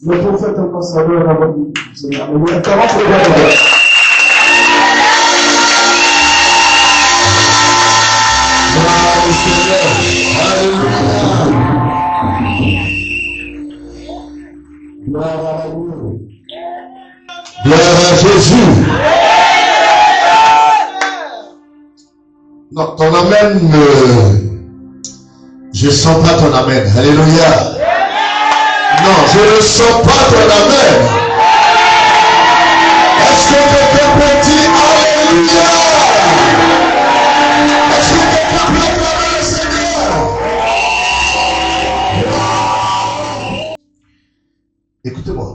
Le prophète ambassadeur a votre Seigneur. Alléluia. Comment c'est vrai? Gloire au Seigneur. Alléluia. Gloire à l'amour. Gloire à Jésus. Non, ton amen, je sens pas ton amen. Alléluia. Non, je ne sens pas ton amen. Est-ce que quelqu'un peut dire Alléluia? Est-ce que quelqu'un peut acclamer le Seigneur? Écoutez-moi.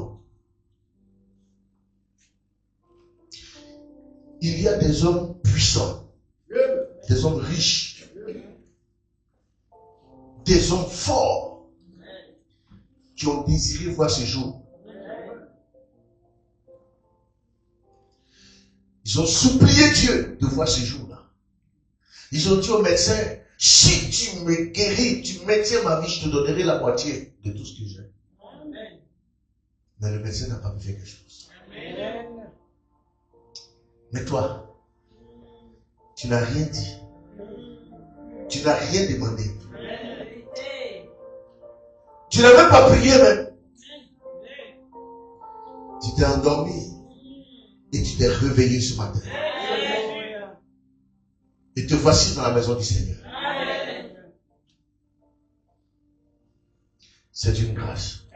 Il y a des hommes puissants, des hommes riches, des hommes forts qui ont désiré voir ce jour. Ils ont supplié Dieu de voir ce jour-là. Ils ont dit au médecin, si tu me guéris, tu maintiens ma vie, je te donnerai la moitié de tout ce que j'ai. Mais le médecin n'a pas pu faire quelque chose. Mais toi, tu n'as rien dit. Tu n'as rien demandé. Tu n'as même pas prié même. Tu t'es endormi et tu t'es réveillé ce matin. Et te voici dans la maison du Seigneur. C'est une grâce.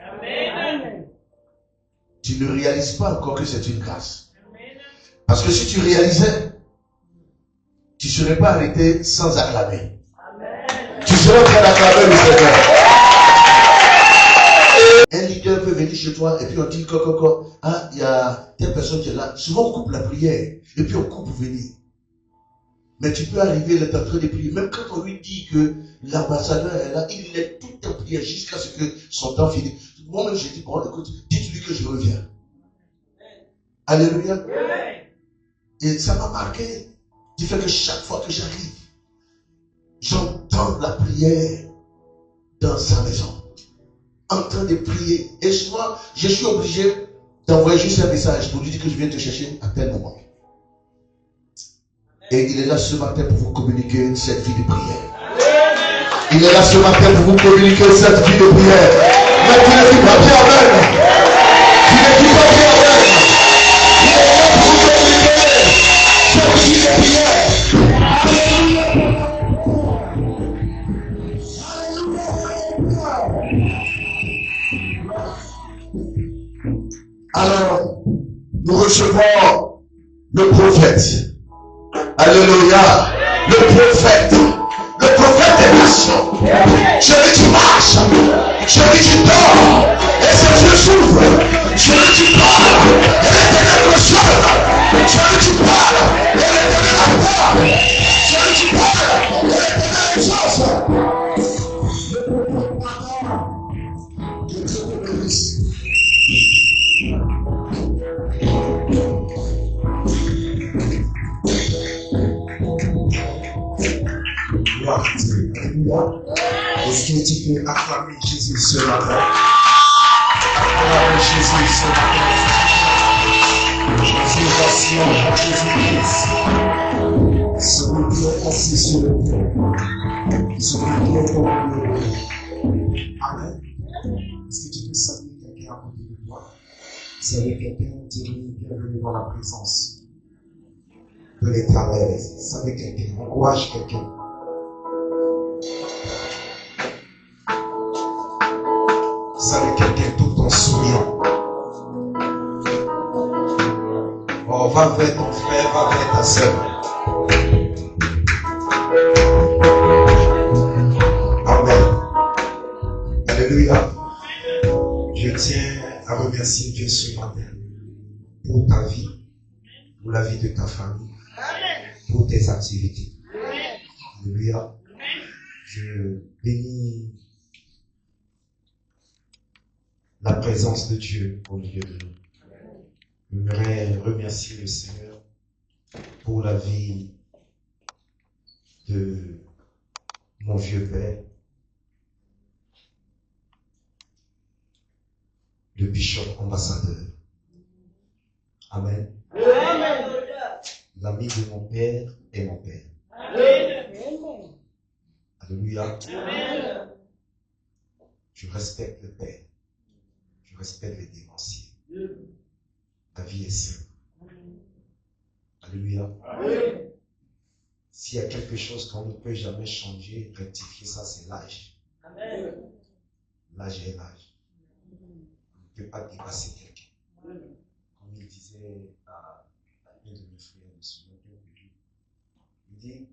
Tu ne réalises pas encore que c'est une grâce. Parce que si tu réalisais, tu ne serais pas arrêté sans acclamer. Tu serais en train d'acclamer le Seigneur. Un leader peut venir chez toi et puis on dit ah, il y a telle personne qui est là. Souvent on coupe la prière et puis on coupe pour venir. Mais tu peux arriver, il est en train de prier. Même quand on lui dit que l'ambassadeur est là, il est tout en prière jusqu'à ce que son temps finisse. Moi-même j'ai dit, bon écoute, dites-lui que je reviens. Alléluia. Et ça m'a marqué. Du fait que chaque fois que j'arrive, j'entends la prière dans sa maison. En train de prier. Et souvent, je suis obligé d'envoyer juste un message pour lui dire que je viens te chercher à tel moment. Et il est là ce matin pour vous communiquer cette vie de prière. Il est là ce matin pour vous communiquer cette vie de prière. Mais tu ne dis pas bien amen. Tu ne dis pas bien amen. Il est là pour vous communiquer cette vie de prière. Alors, nous recevons le prophète. Alléluia. Le prophète des nations. Celui qui marche, celui qui dort, et ses yeux s'ouvrent. Celui qui parle, et les ténèbres sortent. Celui qui parle, et les ténèbres parlent. Celui qui parle, et les ténèbres sortent. Est-ce que tu peux acclamer Jésus ce matin? Acclamer Jésus ce matin. Jésus, voici en Jésus-Christ. Celui qui est assis sur le trône. Celui qui est au milieu. Amen. Est-ce que tu peux saluer quelqu'un à côté de toi? Saluer quelqu'un, dis-lui bienvenue dans la présence de l'Éternel. Saluer quelqu'un, encourage quelqu'un. Salut quelqu'un tout en souriant. Oh, va vers ton frère, va vers ta sœur. Amen. Alléluia. Je tiens à remercier Dieu ce matin pour ta vie, pour la vie de ta famille, pour tes activités. Alléluia. Je bénis la présence de Dieu au milieu de nous. J'aimerais remercier le Seigneur pour la vie de mon vieux père, le bishop ambassadeur. Amen. Amen. L'ami de mon père est mon père. Amen. Alléluia. Amen. Je respecte le père. Je respecte les dévanciers. La vie est simple. Alléluia. Amen. S'il y a quelque chose qu'on ne peut jamais changer, rectifier ça, c'est l'âge. Amen. L'âge est l'âge. On ne peut pas dépasser quelqu'un. Comme il disait à un de mes frères, il dit,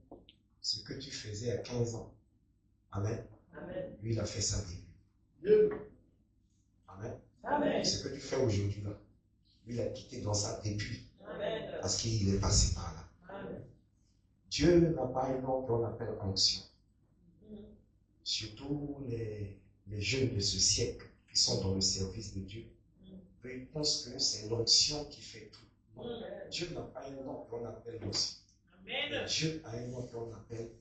ce que tu faisais à 15 ans, amen, Amen. lui il a fait ça début. Amen. Amen. Ce que tu fais aujourd'hui là, lui il a quitté dans ça depuis. Amen. Parce qu'il est passé par là. Amen. Dieu n'a pas un nom qu'on appelle onction. Surtout les jeunes de ce siècle qui sont dans le service de Dieu. Eux, ils pensent que c'est l'onction qui fait tout. Non. Dieu n'a pas un nom qu'on appelle l'onction. Mais Dieu a un nom qu'on appelle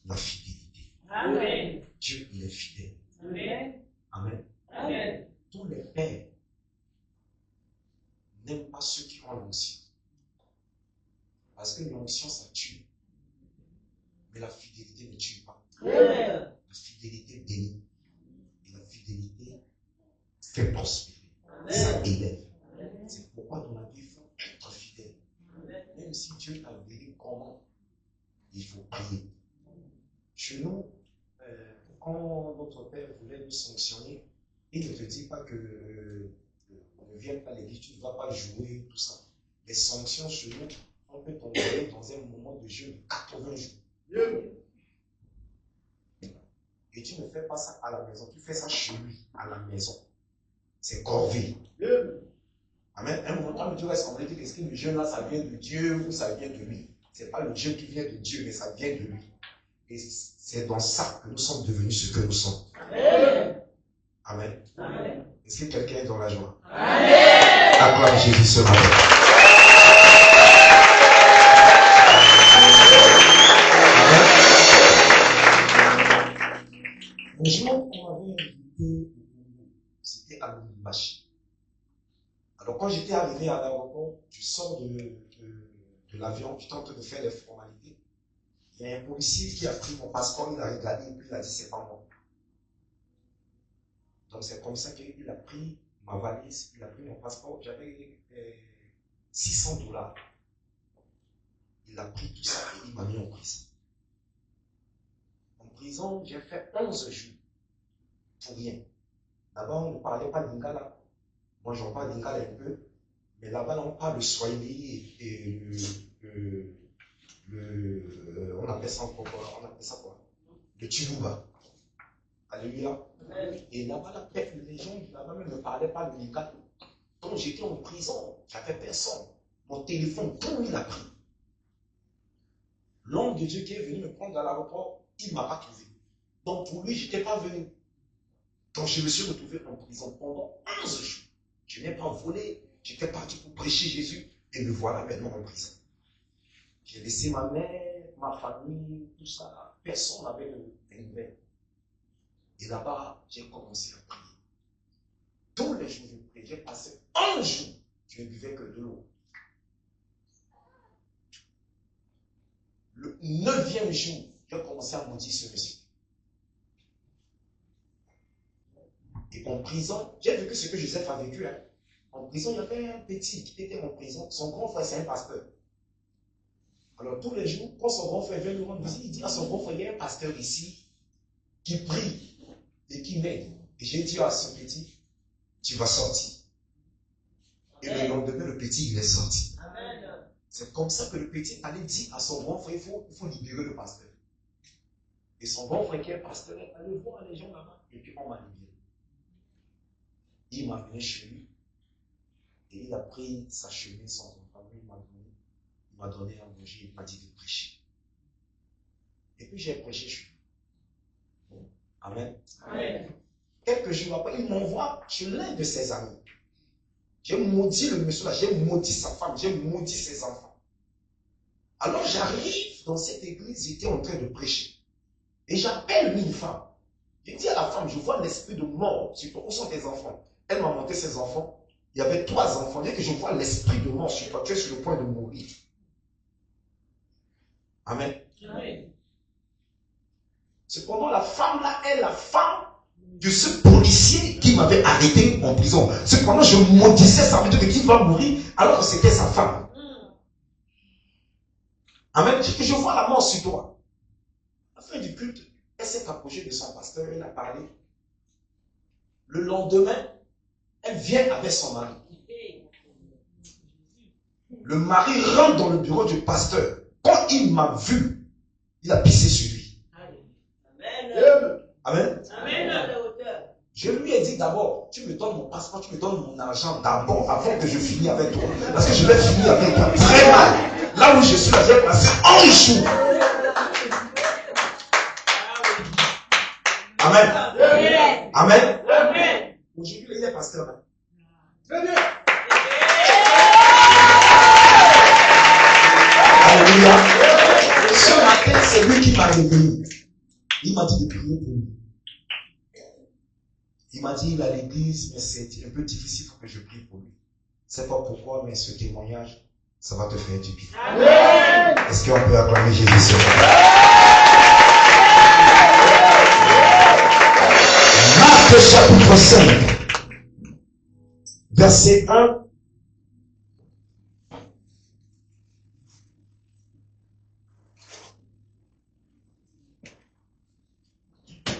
la fidélité. Amen. Dieu, il est fidèle. Amen. Amen. Amen. Tous les pères n'aiment pas ceux qui ont l'onction. Parce que l'onction, ça tue. Mais la fidélité ne tue pas. Amen. La fidélité bénit. Et la fidélité fait prospérer. Ça élève. C'est pourquoi dans la vie, il faut être fidèle. Même si Dieu t'a béni comment, il faut prier. Chez nous, quand notre Père voulait nous sanctionner, il ne te dit pas que ne viens pas à l'église, tu ne vas pas jouer, tout ça. Les sanctions chez nous, on peut tomber dans un moment de jeûne de 80 jours. Et tu ne fais pas ça à la maison, tu fais ça chez lui, à la maison. C'est corvée. Amen. Un moment, Dieu va sembler dire est-ce que le jeûne là, ça vient de Dieu ou ça vient de lui? Ce n'est pas le Dieu qui vient de Dieu, mais ça vient de lui. Et c'est dans ça que nous sommes devenus ce que nous sommes. Amen. Amen. Est-ce que quelqu'un est dans la joie? Amen. Acclame Jésus ce matin. Un jour, on m'avait invité, c'était à Lubumbashi. Alors, quand j'étais arrivé à l'aéroport, je sors de l'avion, je tente de faire les formalités. Il y a un policier qui a pris mon passeport, il a regardé et puis il a dit c'est pas moi. Donc, c'est comme ça qu'il a pris ma valise, il a pris mon passeport. J'avais $600. Il a pris tout ça et il m'a mis en prison. En prison, j'ai fait 11 jours pour rien. Là-bas, on ne parlait pas lingala. Moi, j'en parle lingala un peu. Mais là-bas, on parle le swahili et on appelle ça quoi? Le tuluba. Alléluia. Et là-bas, les gens là-bas ne parlaient pas le lingala. Quand j'étais en prison, j'avais personne. Mon téléphone, tout il a pris. L'homme de Dieu qui est venu me prendre à l'aéroport, il ne m'a pas trouvé. Donc pour lui, je n'étais pas venu. Quand je me suis retrouvé en prison pendant 11 jours, je n'ai pas volé, j'étais parti pour prêcher Jésus et me voilà maintenant en prison. J'ai laissé ma mère, ma famille, tout ça. Personne n'avait de nouvelles. Et là-bas, j'ai commencé à prier. Tous les jours, je priais. J'ai passé 11 jours, je ne buvais que de l'eau. Le 9e jour, j'ai commencé à maudire ce monsieur. Et en prison, j'ai vécu ce que Joseph a vécu. Hein. En prison, il y avait un petit qui était en prison. Son grand frère, c'est un pasteur. Alors tous les jours, quand son grand frère vient lui rendre visite, il dit à son grand frère, il y a un pasteur ici qui prie et qui m'aide. Et j'ai dit à ce petit, tu vas sortir. Et le lendemain, le petit, il est sorti. C'est comme ça que le petit allait dire à son grand frère, il faut libérer le pasteur. Et son grand frère qui est pasteur, allait voir les gens là-bas. Et puis on m'a libéré. Il m'a venu chez lui. Et il a pris sa chemise, son famille, il m'a donné à manger, il m'a dit de prêcher. Et puis j'ai prêché chez lui. Amen. Amen. Quelques jours après, il m'envoie chez l'un de ses amis. J'ai maudit le monsieur là, j'ai maudit sa femme, j'ai maudit ses enfants. Alors j'arrive dans cette église, j'étais en train de prêcher. Et j'appelle une femme. Je dis à la femme, je vois l'esprit de mort sur toi. Où sont tes enfants? Elle m'a montré ses enfants. Il y avait 3 enfants. Dès que je vois l'esprit de mort sur toi, tu es sur le point de mourir. Amen. Amen. Cependant, la femme là est la femme de ce policier qui m'avait arrêté en prison. Cependant, je maudissais sa vie de qui va mourir alors que c'était sa femme. Amen. Je vois la mort sur toi. À la fin du culte, elle s'est approchée de son pasteur, elle a parlé. Le lendemain, elle vient avec son mari. Le mari rentre dans le bureau du pasteur. Quand il m'a vu, il a pissé sur lui. Amen. Amen. Amen. Je lui ai dit d'abord, tu me donnes mon passeport, tu me donnes mon argent d'abord, avant que je finisse avec toi. Parce que je vais finir avec toi très mal. Là où je suis là, j'ai passé 11 jours. Amen. Amen. Amen. Aujourd'hui, il est pasteur. Très bien. Alléluia. Ce matin, c'est lui qui m'a réveillé. Il m'a dit de prier pour lui. Il m'a dit, il a l'église, mais c'est un peu difficile pour que je prie pour lui. C'est pas pourquoi, mais ce témoignage, ça va te faire du bien. Amen. Est-ce qu'on peut acclamer Jésus ce matin? Marc chapitre 5, verset 1.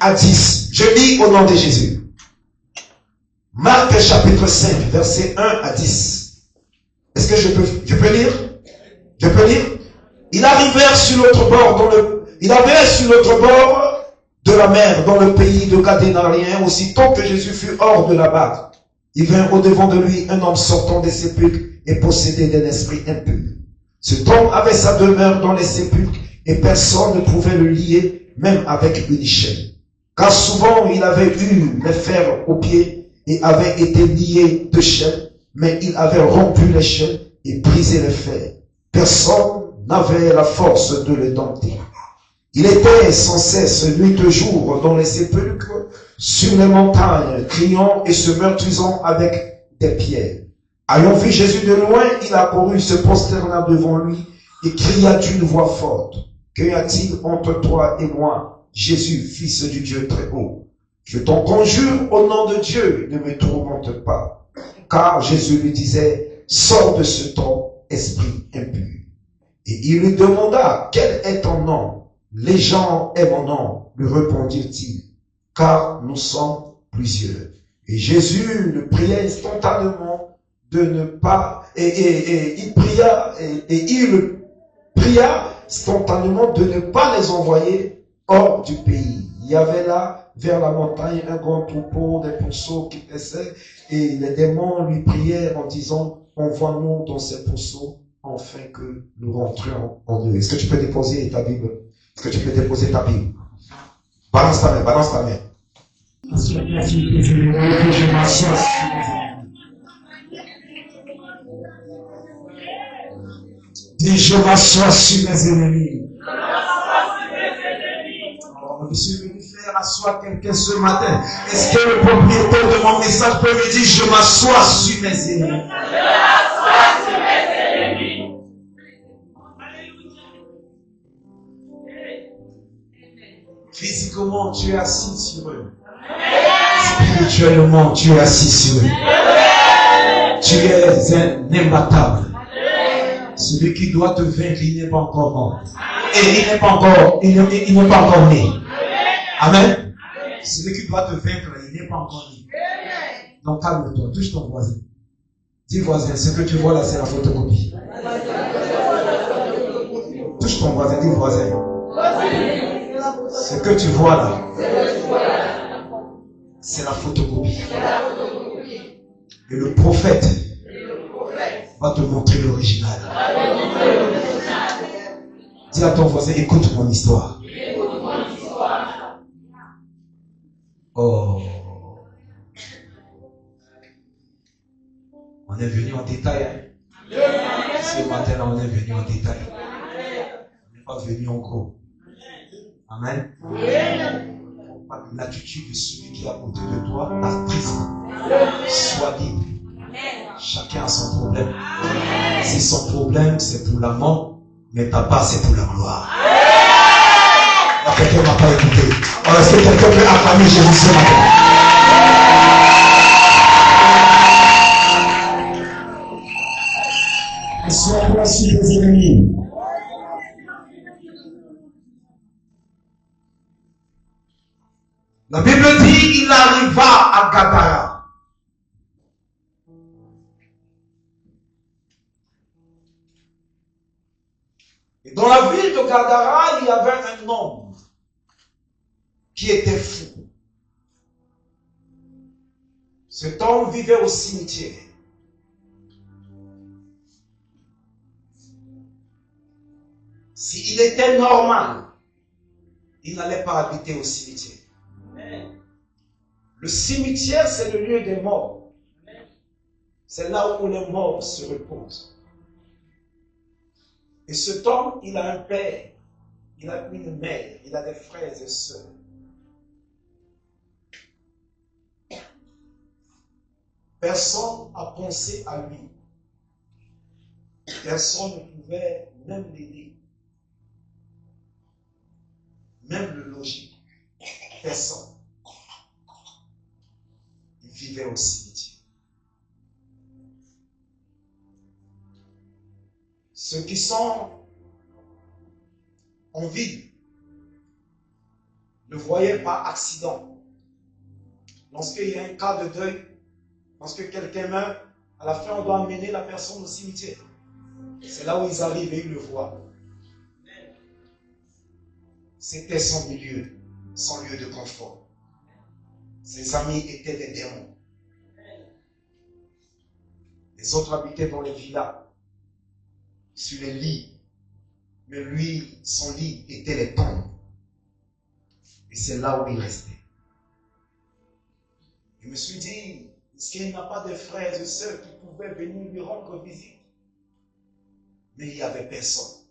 À 10. Je lis au nom de Jésus. Marc chapitre 5, verset 1 à 10. Est-ce que je peux lire? Je peux lire? Ils arrivèrent sur l'autre bord, de la mer, dans le pays de Gadénarien. Aussitôt que Jésus fut hors de la barque, il vint au-devant de lui un homme sortant des sépulcres et possédé d'un esprit impur. Cet homme avait sa demeure dans les sépulcres et personne ne pouvait le lier, même avec une chaîne. Car souvent il avait eu les fers aux pieds et avait été lié de chaînes, mais il avait rompu les chaînes et brisé les fers. Personne n'avait la force de le dompter. Il était sans cesse nuit et jour dans les sépulcres, sur les montagnes, criant et se meurtrisant avec des pierres. Ayant vu Jésus de loin, il accourut, se prosterna devant lui et cria d'une voix forte: Que y a-t-il entre toi et moi, Jésus, fils du Dieu très haut? Je t'en conjure au nom de Dieu, ne me tourmente pas. Car Jésus lui disait: Sors de ce temps, esprit impur. Et il lui demanda: Quel est ton nom? Légion est mon nom, lui répondit-il, car nous sommes plusieurs. Et Jésus le pria instantanément de ne pas, il pria instantanément de ne pas les envoyer hors du pays. Il y avait là, vers la montagne, un grand troupeau, des pourceaux qui paissaient, et les démons lui prièrent en disant: Envoie-nous dans ces pourceaux, afin que nous rentrions en eux. Est-ce que tu peux déposer ta Bible? Est-ce que tu peux déposer ta Bible? Balance ta main, balance ta main. Dis: je m'assois sur mes ennemis. Je suis venu faire asseoir quelqu'un ce matin. Est-ce que le propriétaire de mon message peut me dire: je m'assois sur mes ennemis? Physiquement, tu es assis sur eux. Spirituellement, tu es assis sur eux. Tu es un imbattable. Celui qui doit te vaincre, il n'est pas encore mort. Et il n'est pas encore né. Amen. Celui qui doit te vaincre, il n'est pas encore né. Donc calme-toi, touche ton voisin. Dis: voisin, ce que tu vois là, c'est la photocopie. Touche ton voisin, dis: voisin. Ce que tu vois là, c'est la photocopie. Et le prophète va te montrer l'original. Dis à ton voisin: écoute mon histoire. Oh. On est venu en détail. Ce matin là, on est venu en détail. va devenir en gros. Amen. L'attitude de celui qui est à côté de toi, ta prise. Sois libre. Chacun a son problème. Si son problème, c'est pour la mort, mais ta part, c'est pour la gloire. Quelqu'un ne m'a pas écouté. Alors, est-ce que quelqu'un peut acclamer Jésus ce matin? Sois toi sur tes ennemis. La Bible dit, il arriva à Gadara. Et dans la ville de Gadara, il y avait un homme qui était fou. Cet homme vivait au cimetière. S'il était normal, il n'allait pas habiter au cimetière. Le cimetière, c'est le lieu des morts. C'est là où les morts se reposent. Et cet homme, il a un père, il a une mère, il a des frères et sœurs. Personne n'a pensé à lui. Personne ne pouvait même l'aider. Même le loger. Personne. Il vivait au cimetière. Ceux qui sont en ville ne voyaient pas accident. Lorsqu'il y a un cas de deuil, lorsque quelqu'un meurt, à la fin on doit amener la personne au cimetière. C'est là où ils arrivent et ils le voient. C'était son milieu, son lieu de confort. Ses amis étaient des démons. Les autres habitaient dans les villas, sur les lits. Mais lui, son lit était les tombes. Et c'est là où il restait. Je me suis dit, est-ce qu'il n'a pas de frères et sœurs qui pouvaient venir lui rendre visite? Mais il n'y avait personne.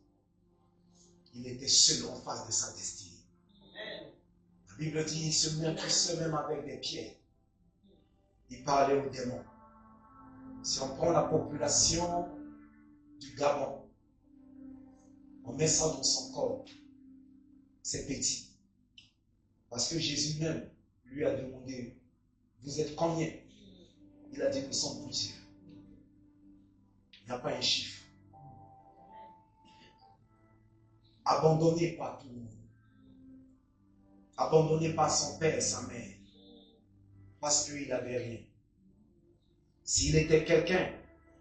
Il était seul en face de sa destinée. La Bible dit, il se mettait même avec des pierres. Il parlait aux démons. Si on prend la population du Gabon, on met ça dans son corps. C'est petit. Parce que Jésus même lui a demandé, vous êtes combien? Il a dit, nous sommes plusieurs. Il n'y a pas un chiffre. Abandonné par tout le monde. Abandonné par son père et sa mère. Parce qu'il n'avait rien. S'il était quelqu'un,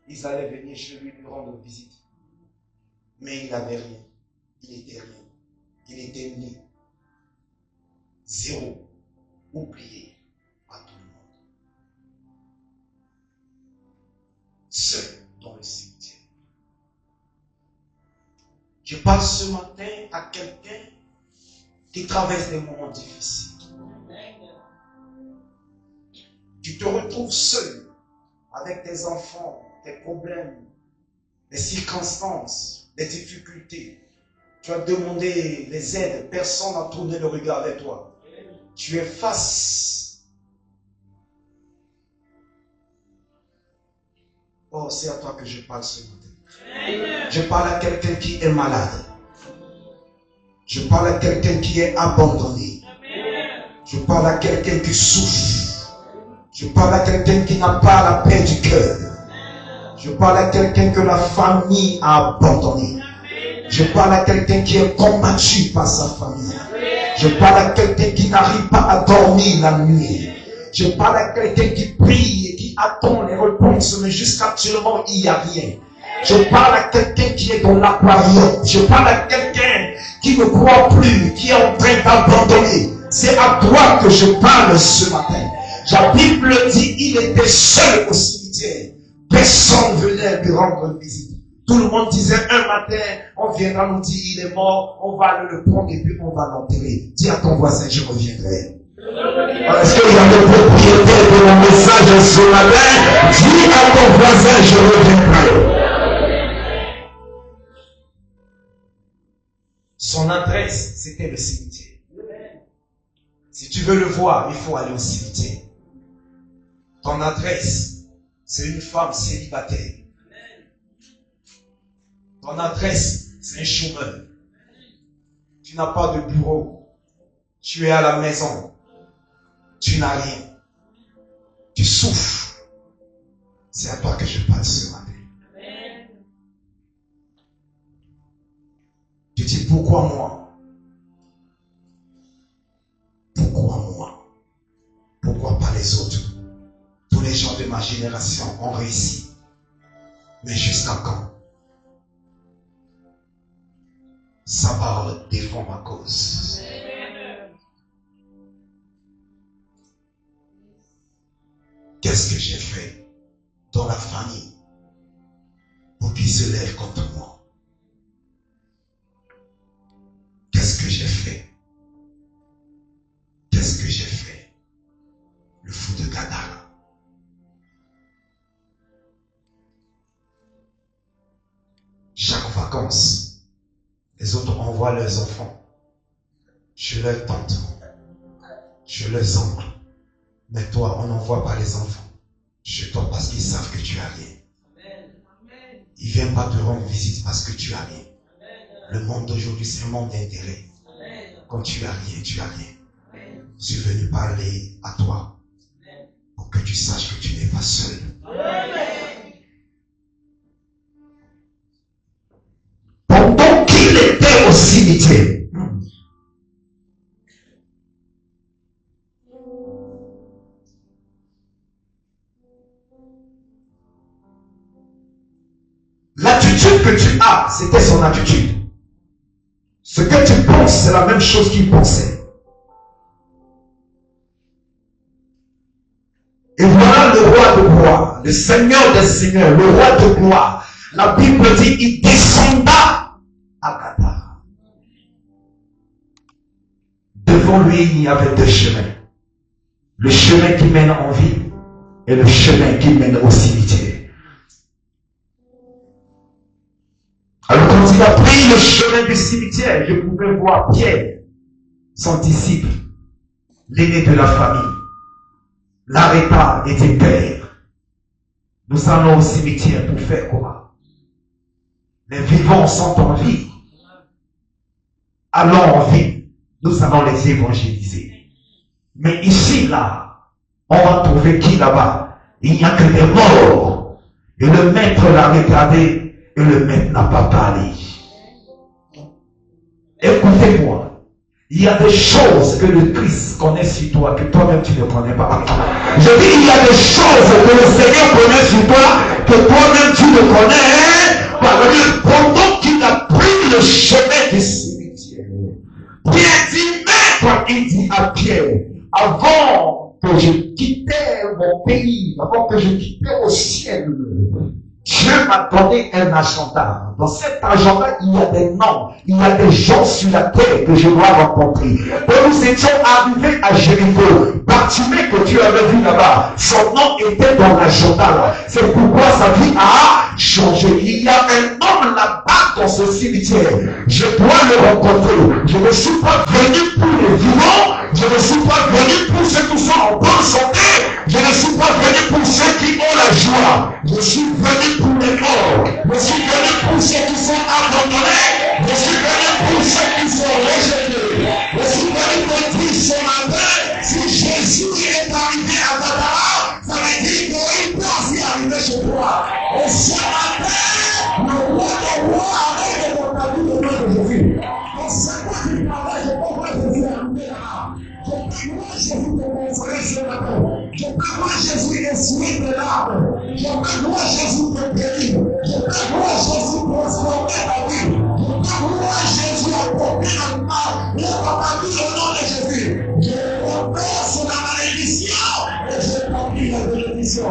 ils allaient venir chez lui rendre visite. Mais il n'avait rien. Il n'était rien. Il était né. Zéro. Oublié par tout le monde. Seul dans le cimetière. Je parle ce matin à quelqu'un qui traverse des moments difficiles. Tu te retrouves seul avec tes enfants, tes problèmes, les circonstances, les difficultés. Tu as demandé les aides, personne n'a tourné le regard vers toi. Tu es face. Oh, c'est à toi que je parle ce matin. Je parle à quelqu'un qui est malade. Je parle à quelqu'un qui est abandonné. Je parle à quelqu'un qui souffre. Je parle à quelqu'un qui n'a pas la paix du cœur. Je parle à quelqu'un que la famille a abandonné. Je parle à quelqu'un qui est combattu par sa famille. Je parle à quelqu'un qui n'arrive pas à dormir la nuit. Je parle à quelqu'un qui prie et qui attend les réponses, mais jusqu'actuellement, il n'y a rien. Je parle à quelqu'un qui est dans l'aquarium. Je parle à quelqu'un qui ne croit plus, qui est en train d'abandonner. C'est à toi que je parle ce matin. La Bible dit, il était seul au cimetière. Personne venait lui rendre visite. Tout le monde disait, un matin, on viendra nous dire, il est mort, on va aller le prendre et puis on va l'enterrer. Dis à ton voisin, je reviendrai. Est-ce qu'il y a des propriétaires de mon message ce matin? Dis à ton voisin, je reviendrai. c'était le cimetière. Si tu veux le voir, il faut aller au cimetière. Ton adresse, c'est une femme célibataire. Ton adresse, c'est un chômeur. Tu n'as pas de bureau. Tu es à la maison. Tu n'as rien. Tu souffres. C'est à toi que je parle ce matin. Tu dis pourquoi moi? Pourquoi moi? Pourquoi pas les autres? Tous les gens de ma génération ont réussi. Mais jusqu'à quand? Sa parole défend ma cause. Qu'est-ce que j'ai fait dans la famille pour qu'ils se lèvent contre moi? Qu'est-ce que j'ai fait? Qu'est-ce que j'ai fait? Le fou de Gadara. Chaque vacances, les autres envoient leurs enfants chez leurs tantes, chez leurs oncles. Mais toi, on n'envoie pas les enfants chez toi parce qu'ils savent que tu as rien. Ils ne viennent pas te rendre visite parce que tu as rien. Le monde d'aujourd'hui, c'est un monde d'intérêt. Quand tu as rien, tu as rien. Je suis venu parler à toi pour que tu saches que tu n'es pas seul. Pendant qu'il était au cimetière, l'attitude que tu as, c'était son attitude. Ce que tu penses, c'est la même chose qu'il pensait. Et voilà le roi de gloire, le Seigneur des seigneurs, le roi de gloire. La Bible dit, il descenda à Gadara. Devant lui, il y avait deux chemins. Le chemin qui mène en vie et le chemin qui mène au cimetière. Alors quand il a pris le chemin du cimetière, je pouvais voir Pierre, son disciple, l'aîné de la famille, l'arrêta et dit, Père, nous allons au cimetière pour faire quoi? Les vivants sont en vie. Allons en vie, nous allons les évangéliser. Mais ici, là, on va trouver qui là-bas? Il n'y a que des morts. Et le maître l'a regardé. Et le maître n'a pas parlé. Écoutez-moi. Il y a des choses que le Christ connaît sur toi que toi-même tu ne connais pas. Je dis, il y a des choses que le Seigneur connaît sur toi que toi-même tu ne connais pas. Pendant qu'il a pris le chemin du cimetière, Pierre dit, maître, il dit à Pierre, avant que je quittais mon pays, avant que je quittais au ciel, Dieu m'a donné un agenda. Dans cet agenda, il y a des noms, il y a des gens sur la terre que je dois rencontrer. Quand nous étions arrivés à Jéricho, Bartimée que tu avais vu là-bas, son nom était dans l'agenda là. C'est pourquoi sa vie a changé. Il y a un homme là-bas dans ce cimetière. Je dois le rencontrer. Je ne suis pas venu pour les vivants. Je ne suis pas venu pour ceux qui sont en bonne santé. Je ne suis pas venu pour ceux qui ont la joie. Je suis venu pour les morts. Je suis venu pour ceux qui sont abandonnés. Je suis venu pour ceux qui sont rejetés. Je suis venu pour dire ce matin, si Jésus est arrivé à Gadara, ça veut dire qu'il peut aussi arriver chez toi. Et ce matin, le roi des rois arrête de t'entablir le nom de Jésus. Et c'est quoi qui parle, je comprends Jésus est arrivé là. Je vois Jésus te montrer ce matin. Je vois Jésus essuyer tes larmes. Je vois Jésus te guérir. Je vois Jésus transformer ta vie. Je vois Jésus apporter un mal. Je t'apporte au nom de Jésus. Je renverse la malédiction et je t'appuie la bénédiction.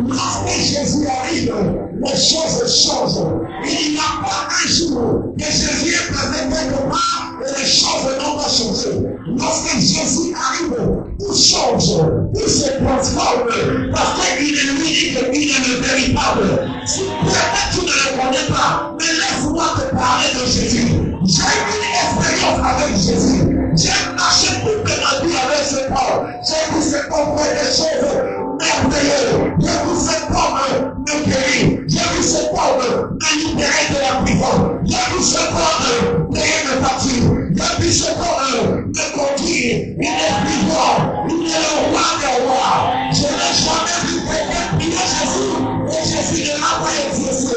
Lorsque Jésus arrive, les choses changent. Il n'y a pas un jour que Jésus est présent quelque part et les choses n'ont pas changé. Lorsque Jésus arrive, tout change, tout se transforme, parce qu'il est l'unique, il est le véritable. Si peut-être tu ne le connais pas, mais laisse-moi te parler de Jésus. J'ai une expérience expérience avec Jésus. J'ai marché toute ma vie avec cet homme. J'ai vu cet homme faire des choses merveilleuses. J'ai vu cet homme me guérir. J'ai vu cet homme me libérer de la prison. J'ai vu cet homme payer mes factures. J'ai vu cet homme me conduire. Il est vivant. Il est le roi des rois. Je n'ai jamais vu quelqu'un prier Jésus. Et Jésus ne l'a pas exaucé.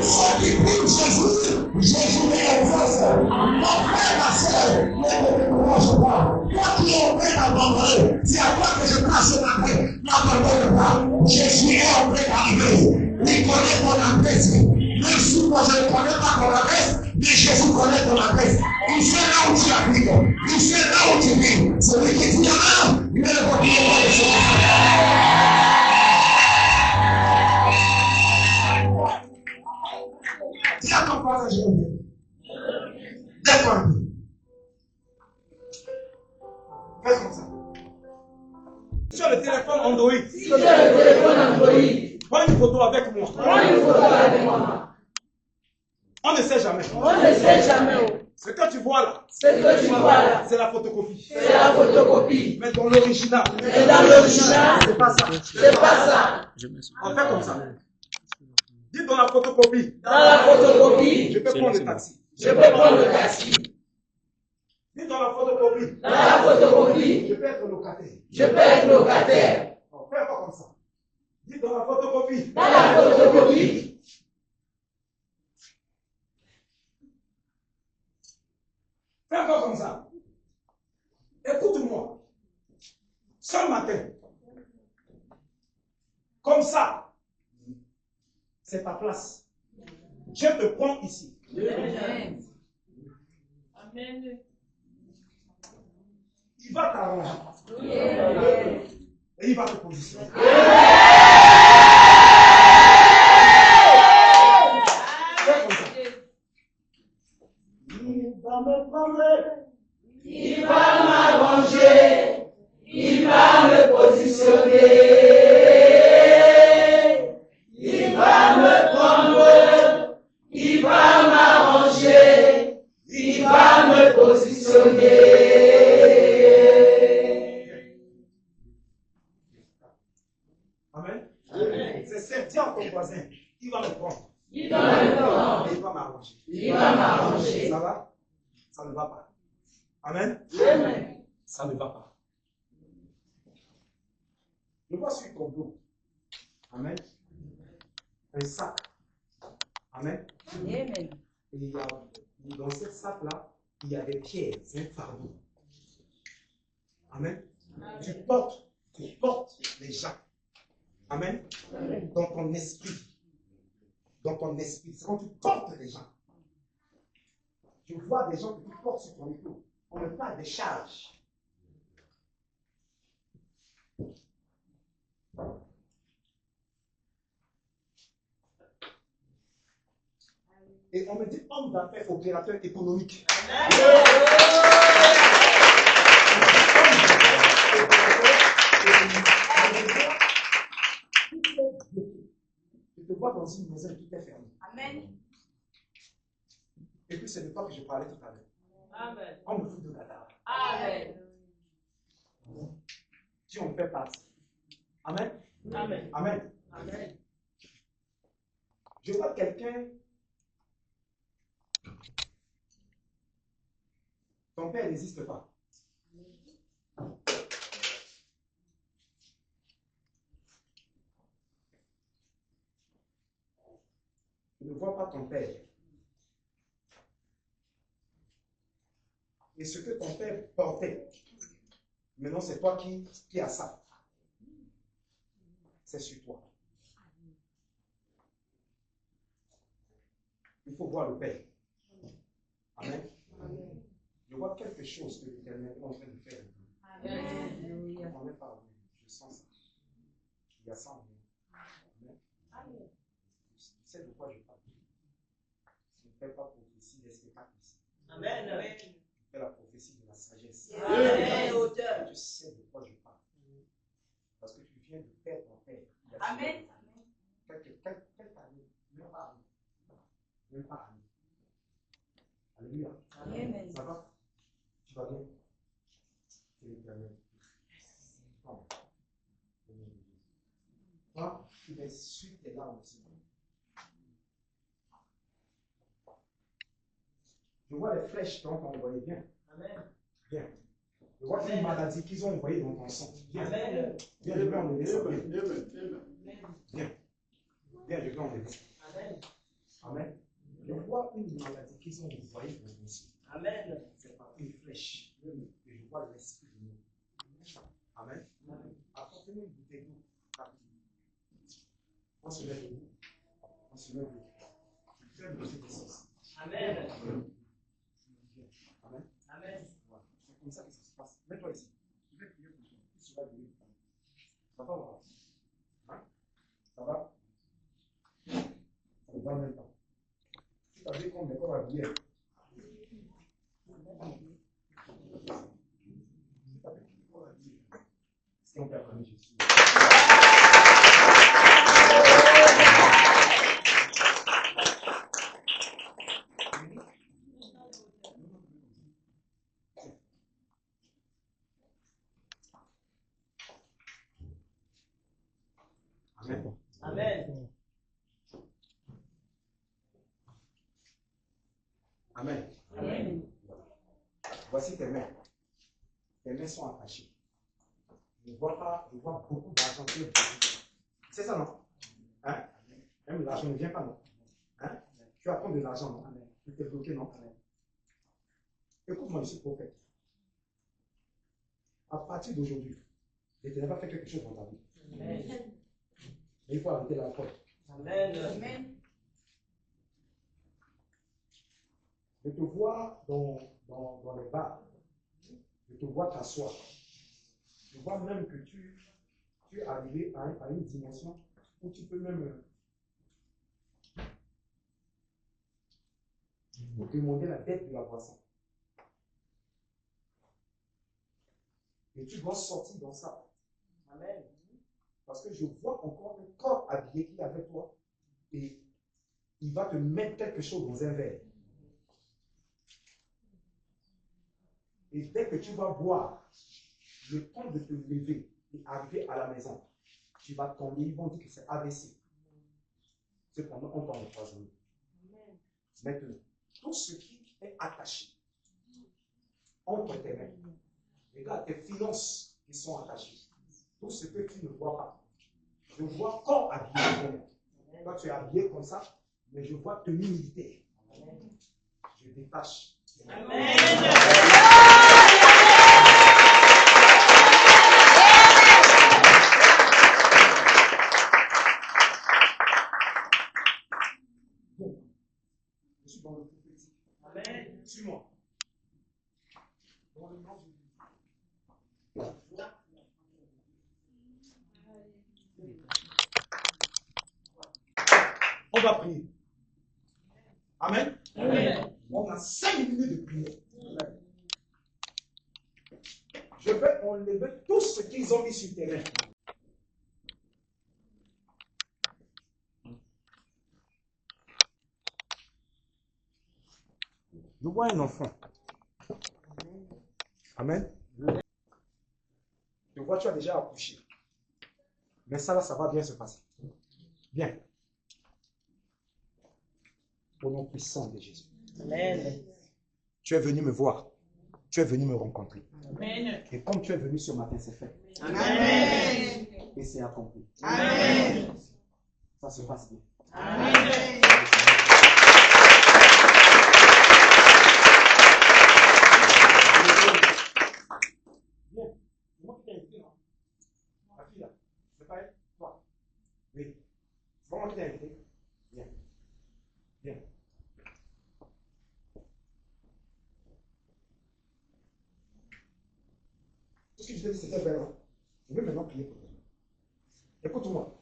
Ceux qui prient Jésus, Jésus les exauce. Mon frère, ma soeur, ne te décourage pas. Toi qui es en train d'abandonner, c'est à toi que je passe ce matin. N'abandonne pas. Jésus est en train d'arriver. Il connaît ton adresse. Même si moi je ne connais pas ton adresse, mais Jésus connaît ton adresse. Il sait là où tu habites. Il sait là où tu vis. Celui qui dit Amen, il ne le pas de ce Dis à ton voisin, je reviens. Lève-toi un peu. Fais comme ça. Sur le téléphone Android. Sur le téléphone Android. Prends une photo avec moi. Prends une photo avec moi. On ne sait jamais. On ne sait jamais. Ce que tu vois là, Ce que tu vois là, c'est la photocopie. c'est la photocopie. Mais dans l'original, Mais dans l'original, c'est pas ça. c'est pas ça. On fait comme ça. Dis dans la photocopie, Dans la photocopie, je peux prendre le taxi. je peux prendre le taxi. Dis dans la photocopie, Dans la photocopie, je peux être locataire. je peux être locataire. On fait pas comme ça. Dis dans la photocopie, Dans la photocopie, fais pas comme ça. Écoute-moi. Ce matin, comme ça, c'est ta place. Je te prends ici. Amen. Il va t'arranger. Et il va te positionner. Fais comme ça. Il va me prendre. il va m'arranger, il va me positionner. Il va me prendre, il va m'arranger, il va me positionner. Amen. C'est simple. Dis à ton voisin, il va me prendre. Il va me prendre, Et il va m'arranger. il va m'arranger. Ça va? Ça ne va pas. Amen. Amen. Ça ne va pas. Je vois sur ton dos. Amen. Un sac. Amen. Amen. Et il y a, dans ce sac-là, il y a des pierres. C'est un fardeau. Amen. Tu portes les gens. Amen. Dans ton esprit. Dans ton esprit. C'est quand tu portes les gens. Tu vois des gens que tu portes sur ton épaule. On ne parle des charges. Et on me dit homme d'affaires, opérateur économique. Je te vois dans une maison et tout est fermé. Amen. Et puis c'est de toi que je parlais tout à l'heure. Amen. On me fout de Qatar. Amen. Si on fait partie. Amen. Amen. Amen. Amen. Je vois quelqu'un. Ton père n'existe pas. Je ne vois pas ton père. Et ce que ton père portait, maintenant c'est toi qui as ça. C'est sur toi. Il faut voir le Père. Amen. Je vois quelque chose que l'Éternel est en train de faire. Amen. On n'est pas vu. Je sens ça. Il y a ça en moi. Amen. Tu sais de quoi je parle. Je ne fais pas prophétie des spectacles ici. Amen. Je fais la prophétie de la sagesse. Amen. Auteur. Tu sais de quoi je parle. Parce que tu viens de perdre ton père. Amen. Quelques années. Même pas années. Même pas années. Alléluia. Amen. Ça va? Tu vas bien? C'est l'Éternel. Non. Toi, tu vas suivre tes larmes aussi. Je vois les flèches qu'on t'a envoyées. Bien. Amen. Bien. Je vois une maladie qu'ils ont envoyée dans ton sang. Bien. Amen. Bien, je vais enlever ça. Bien. Amen. Bien, je vais enlever ça. Amen. Amen. Je vois une maladie qu'ils ont envoyée dans ton sang. Amen. C'est pas une flèche. Et je vois l'esprit de nous. Amen. Apportez-nous une bouteille d'eau. On se met debout. On se met debout. Je vais lever des sens. Amen. Amen. Amen. Voilà. C'est comme ça que ça se passe. Mets-toi ici. Je vais prier pour toi. Tu seras béni. Ça va ou pas? Hein? Ça va? Ça va même pas. Tu t'as vu comme des corps habillés. Est-ce qu'on peut acclamer Jésus? Amen. Amen. Amen. Amen. Voici tes mains. Tes mains sont attachées. Je ne vois pas, je vois beaucoup d'argent. C'est ça, non? Hein? Même l'argent ne vient pas, non? Hein? Tu attends de l'argent, non? Tu t'es bloqué, non? Écoute-moi, je suis prophète. À partir d'aujourd'hui, l'Éternel va faire quelque chose dans ta vie. Amen. Mais il faut arrêter l'alcool. Amen. Amen. Je te vois dans les bars. Je te vois t'asseoir. Je vois même que tu es arrivé à une dimension où tu peux même demander la dette de la boisson. Et tu dois sortir dans ça. Amen. Parce que je vois encore un corps habillé qui est avec toi et il va te mettre quelque chose dans un verre. Et dès que tu vas boire, le temps de te lever et arriver à la maison, tu vas tomber, ils vont dire que c'est AVC. Cependant, on t'en empoisonné. Maintenant, tout ce qui est attaché entre tes mains, regarde tes finances qui sont attachées, tout ce que tu ne vois pas. Je vois corps habillé. Toi, tu es habillé comme ça, mais je vois tenue militaire. Je détache. Amen. Je suis dans le prophétique. Amen. Suis-moi. Dans le nom de Jésus. On va prier. Amen. Amen. On a 5 minutes de prière. Je vais enlever tout ce qu'ils ont mis sur le terrain. Je vois un enfant. Amen. Je vois tu as déjà accouché. Mais ça là, ça va bien se passer. Bien. Au nom puissant de Jésus. Amen. Tu es venu me voir. Tu es venu me rencontrer. Amen. Et comme tu es venu ce matin, c'est fait. Amen. Et c'est accompli. Amen. Ça se passe bien. Amen. Bien. C'est moi qui t'ai invité, non? La fille là. C'est pas elle? Toi. Oui. C'est pas moi qui t'ai invité. Bien. Bien. Tout ce que je t'ai dit, c'était vrai. Hein? Je vais maintenant prier pour toi. Écoute-moi.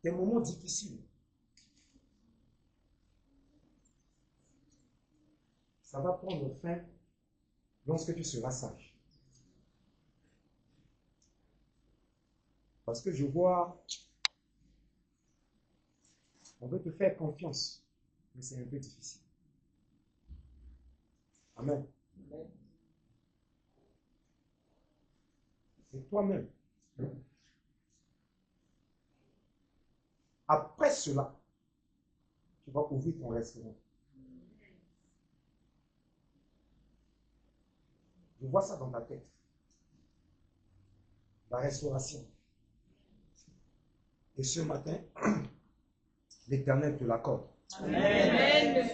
Des moments difficiles, ça va prendre fin lorsque tu seras sage. Parce que je vois, on veut te faire confiance, mais c'est un peu difficile. Amen. C'est toi-même. Après cela, tu vas ouvrir ton restaurant. Je vois ça dans ta tête. La restauration. Et ce matin, l'Éternel te l'accorde. Amen.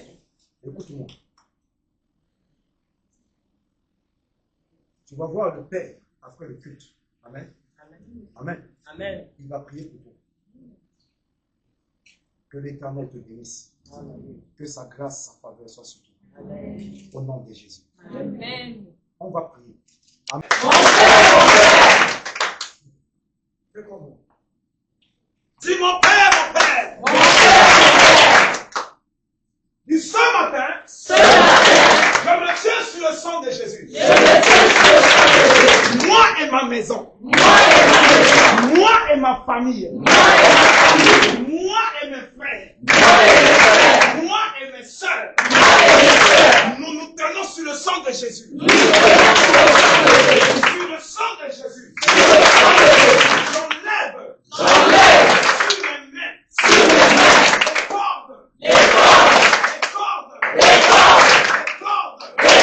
Écoute-moi. Tu vas voir le Père après le culte. Amen. Amen. Amen. Il va prier pour toi. Que l'Éternel te bénisse. Que sa grâce, sa faveur soit sur toi. Amen. Au nom de Jésus. Amen. On va prier. Amen. Fais comme moi. Dis mon Père, mon Père. Mon Père, Dis ce matin, ce matin, je me tiens sur le sang de Jésus. je me tiens sur le sang de Jésus. Moi et ma maison. Moi et ma maison, Moi et ma famille. moi et ma famille, Moi et mes frères. moi et mes frères, Moi et mes soeurs. moi et mes sœurs, Nous nous tenons sur le sang de Jésus. nous nous tenons sur le sang de Jésus. Sur le sang de Jésus. Sur le sang de Jésus, J'enlève j'enlève sur mes mains sur mes mains les cordes. les cordes, Les cordes. les cordes, Les cordes. les cordes, Les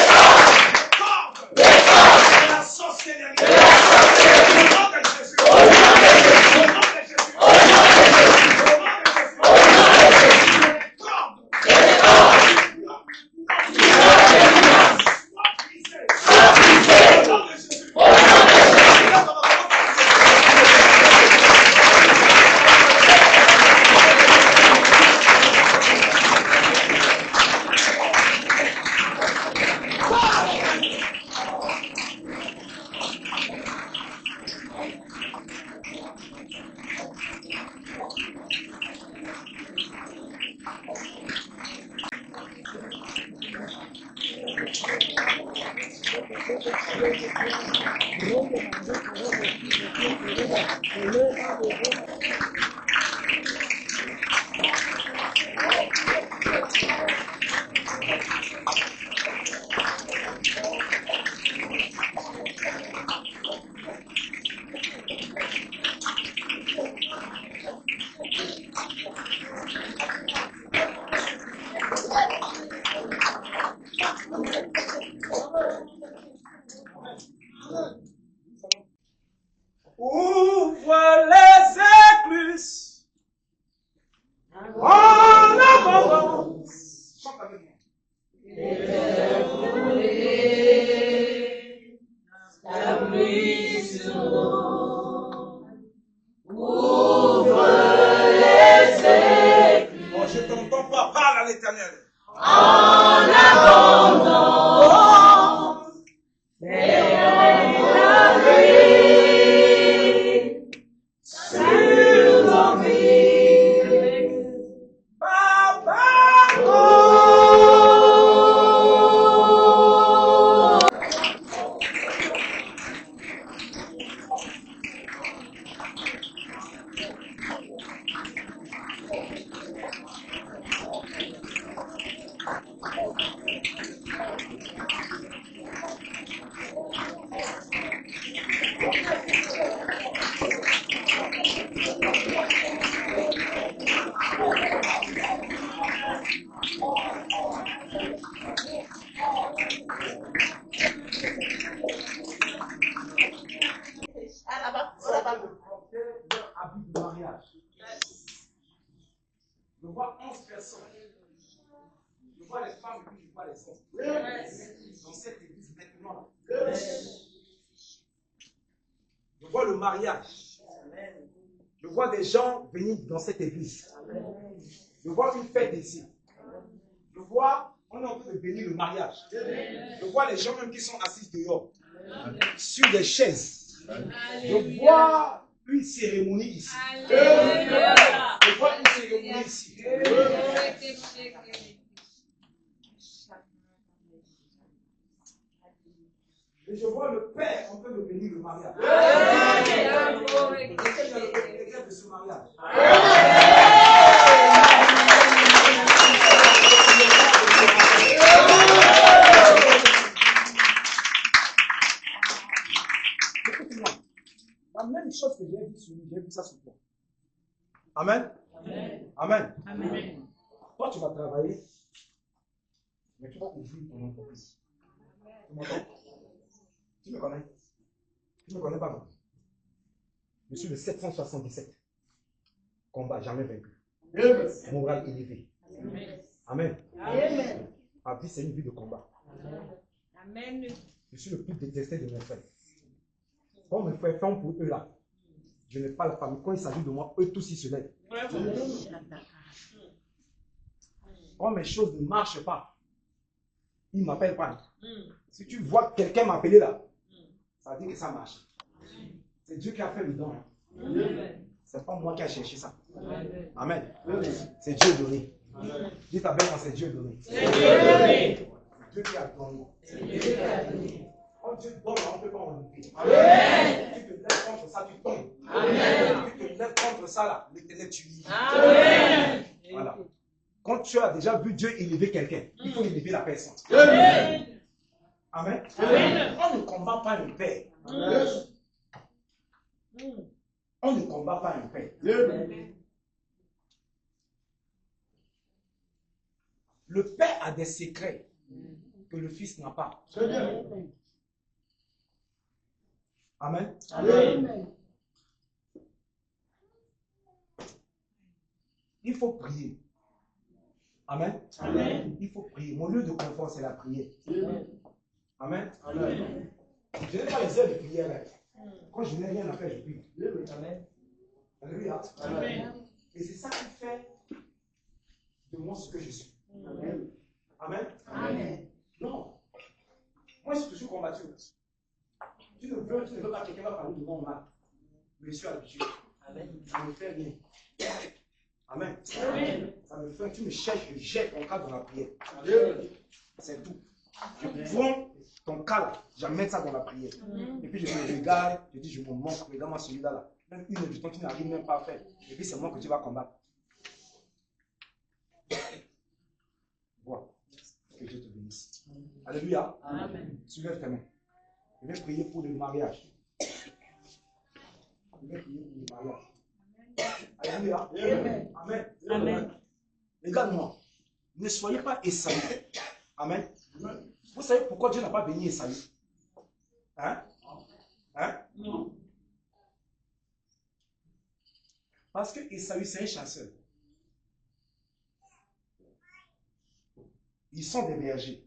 cordes. les cordes De la sorcellerie. de la sorcellerie. Au nom de Jésus. Au nom de Jésus, Au nom de Jésus. au nom de Jésus, Au nom de Jésus. au nom de Jésus, Les cordes. les cordes, Sois brisées. soient brisées. Au nom de Jésus. Au nom de Jésus. Ouvre les écluses en abondance. Chante avec moi. La pluie sur nous, ouvre les écluses Oh, je t'entends pas, parle à l'Éternel. en abondance. La pluie sur nos vies. Papa. Leur habit de mariage. Je vois 11 personnes. Je vois les femmes et puis je vois les hommes. Dans cette église maintenant. Je vois le mariage. Je vois des gens venir dans cette église. Je vois une fête ici. Je vois, on est en train de bénir le mariage. Je vois les gens même qui sont assis dehors, sur des chaises. Je vois une cérémonie ici. Je vois une cérémonie ici. Et je vois le père en train de bénir le mariage. L'église de ce mariage. Écoutez-moi. La même chose que j'ai dit sur lui, j'ai vu ça sur toi. Amen. Amen. Amen. Toi, tu vas travailler, mais tu vas ouvrir ton entreprise. Tu m'entends? Tu me connais? Tu ne me connais pas, moi? Je suis le 777. Combat jamais vaincu. Morale élevé. Amen. Ma vie, c'est une vie de combat. Amen. Je suis le plus détesté de mes frères. Quand mes frères font pour eux là, je n'ai pas la famille. Quand il s'agit de moi, eux tous ils se lèvent. Quand mes choses ne marchent pas, ils ne m'appellent pas. Si tu vois quelqu'un m'appeler là, ça veut dire que ça marche. C'est Dieu qui a fait le don. Ce n'est pas moi qui ai cherché ça. Amen. C'est Dieu donné. Dis ta belle, c'est Dieu donné. Dieu qui a donné. Quand Dieu donne, on ne peut pas enlever. Tu te lèves contre ça, tu tombes. Tu te lèves contre ça, là, l'éternel tu lis. Voilà. Quand tu as déjà vu Dieu élever quelqu'un, il faut élever la personne. Amen. On ne combat pas un père. On ne combat pas un père. Le père a des secrets que le fils n'a pas. Amen. Il faut prier. Amen. Il faut prier. Mon lieu de confort, c'est la prière. Amen. Je n'ai pas les heures de prière. Quand je n'ai rien à faire, je prie. Amen. Alléluia. Et c'est ça qui fait de moi ce que je suis. Amen. Non. Moi, je suis combattu. Tu ne veux pas que quelqu'un va parler de moi mal. Mais je suis habitué. Ça me fait rien. Amen. Ça me fait, tu me cherches, je jette ton cas dans la prière. C'est tout. Je prends ton cas là, je mets ça dans la prière. Et puis je me regarde, je dis, je me manque, regarde-moi celui-là là. Même une de temps, tu n'arrives même pas à faire. Et puis c'est moi que tu vas combattre. Voilà. Que Dieu te bénisse. Alléluia. Soulève tes mains. Je vais prier pour le mariage. Je vais prier pour le mariage. Alléluia. Amen. Regarde-moi. Ne soyez pas Esaü. Amen. Vous savez pourquoi Dieu n'a pas béni Esaü? Hein? Non. Parce que Esaü, c'est un chasseur. Ils sont des bergers.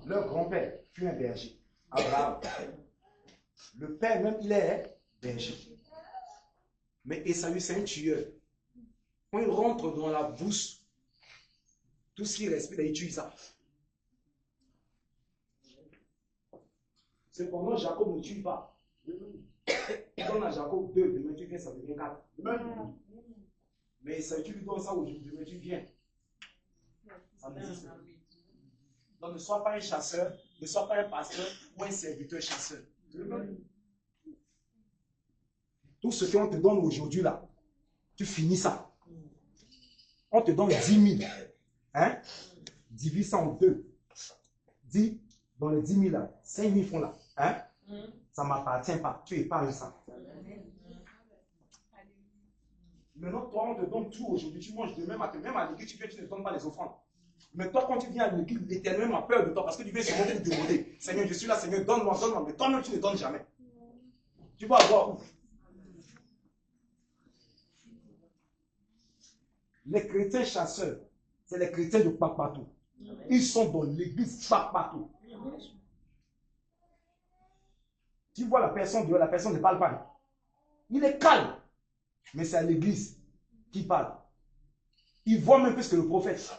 Leur grand-père fut un berger. Abraham. Le père même, il est berger. Mais Esaü, c'est un tueur. Quand il rentre dans la bourse, tout ce qu'il respire, il tue ça. Cependant, Jacob ne tue pas. Il donne à Jacob 2, demain tu viens, ça devient 4. Mais Esaü, tu lui donnes ça aujourd'hui, demain tu viens. Ça n'existe pas. Donc ne sois pas un chasseur, ne sois pas un pasteur ou un serviteur chasseur. Tout ce qu'on te donne aujourd'hui là, tu finis ça. On te donne 10 000. Hein? Divise ça en 2. Dis, dans les 10 000 là, 5 000 francs là. Hein? Ça ne m'appartient pas. Tu épargnes ça. Maintenant, toi, on te donne tout aujourd'hui. Tu manges demain matin. Même à l'église, tu viens, tu ne donnes pas les offrandes. Mais toi, quand tu viens à l'église, l'Éternel a peur de toi parce que tu viens seulement pour demander. Seigneur, je suis là, Seigneur, donne-moi, donne-moi. Mais toi-même, tu ne donnes jamais. Tu vas avoir où? Les chrétiens chasseurs, c'est les chrétiens de Papatou. Ils sont dans l'église Papatou. Tu vois la personne dehors, la personne ne parle pas. Il est calme. Mais c'est à l'église qui parle. Il voit même plus que le prophète.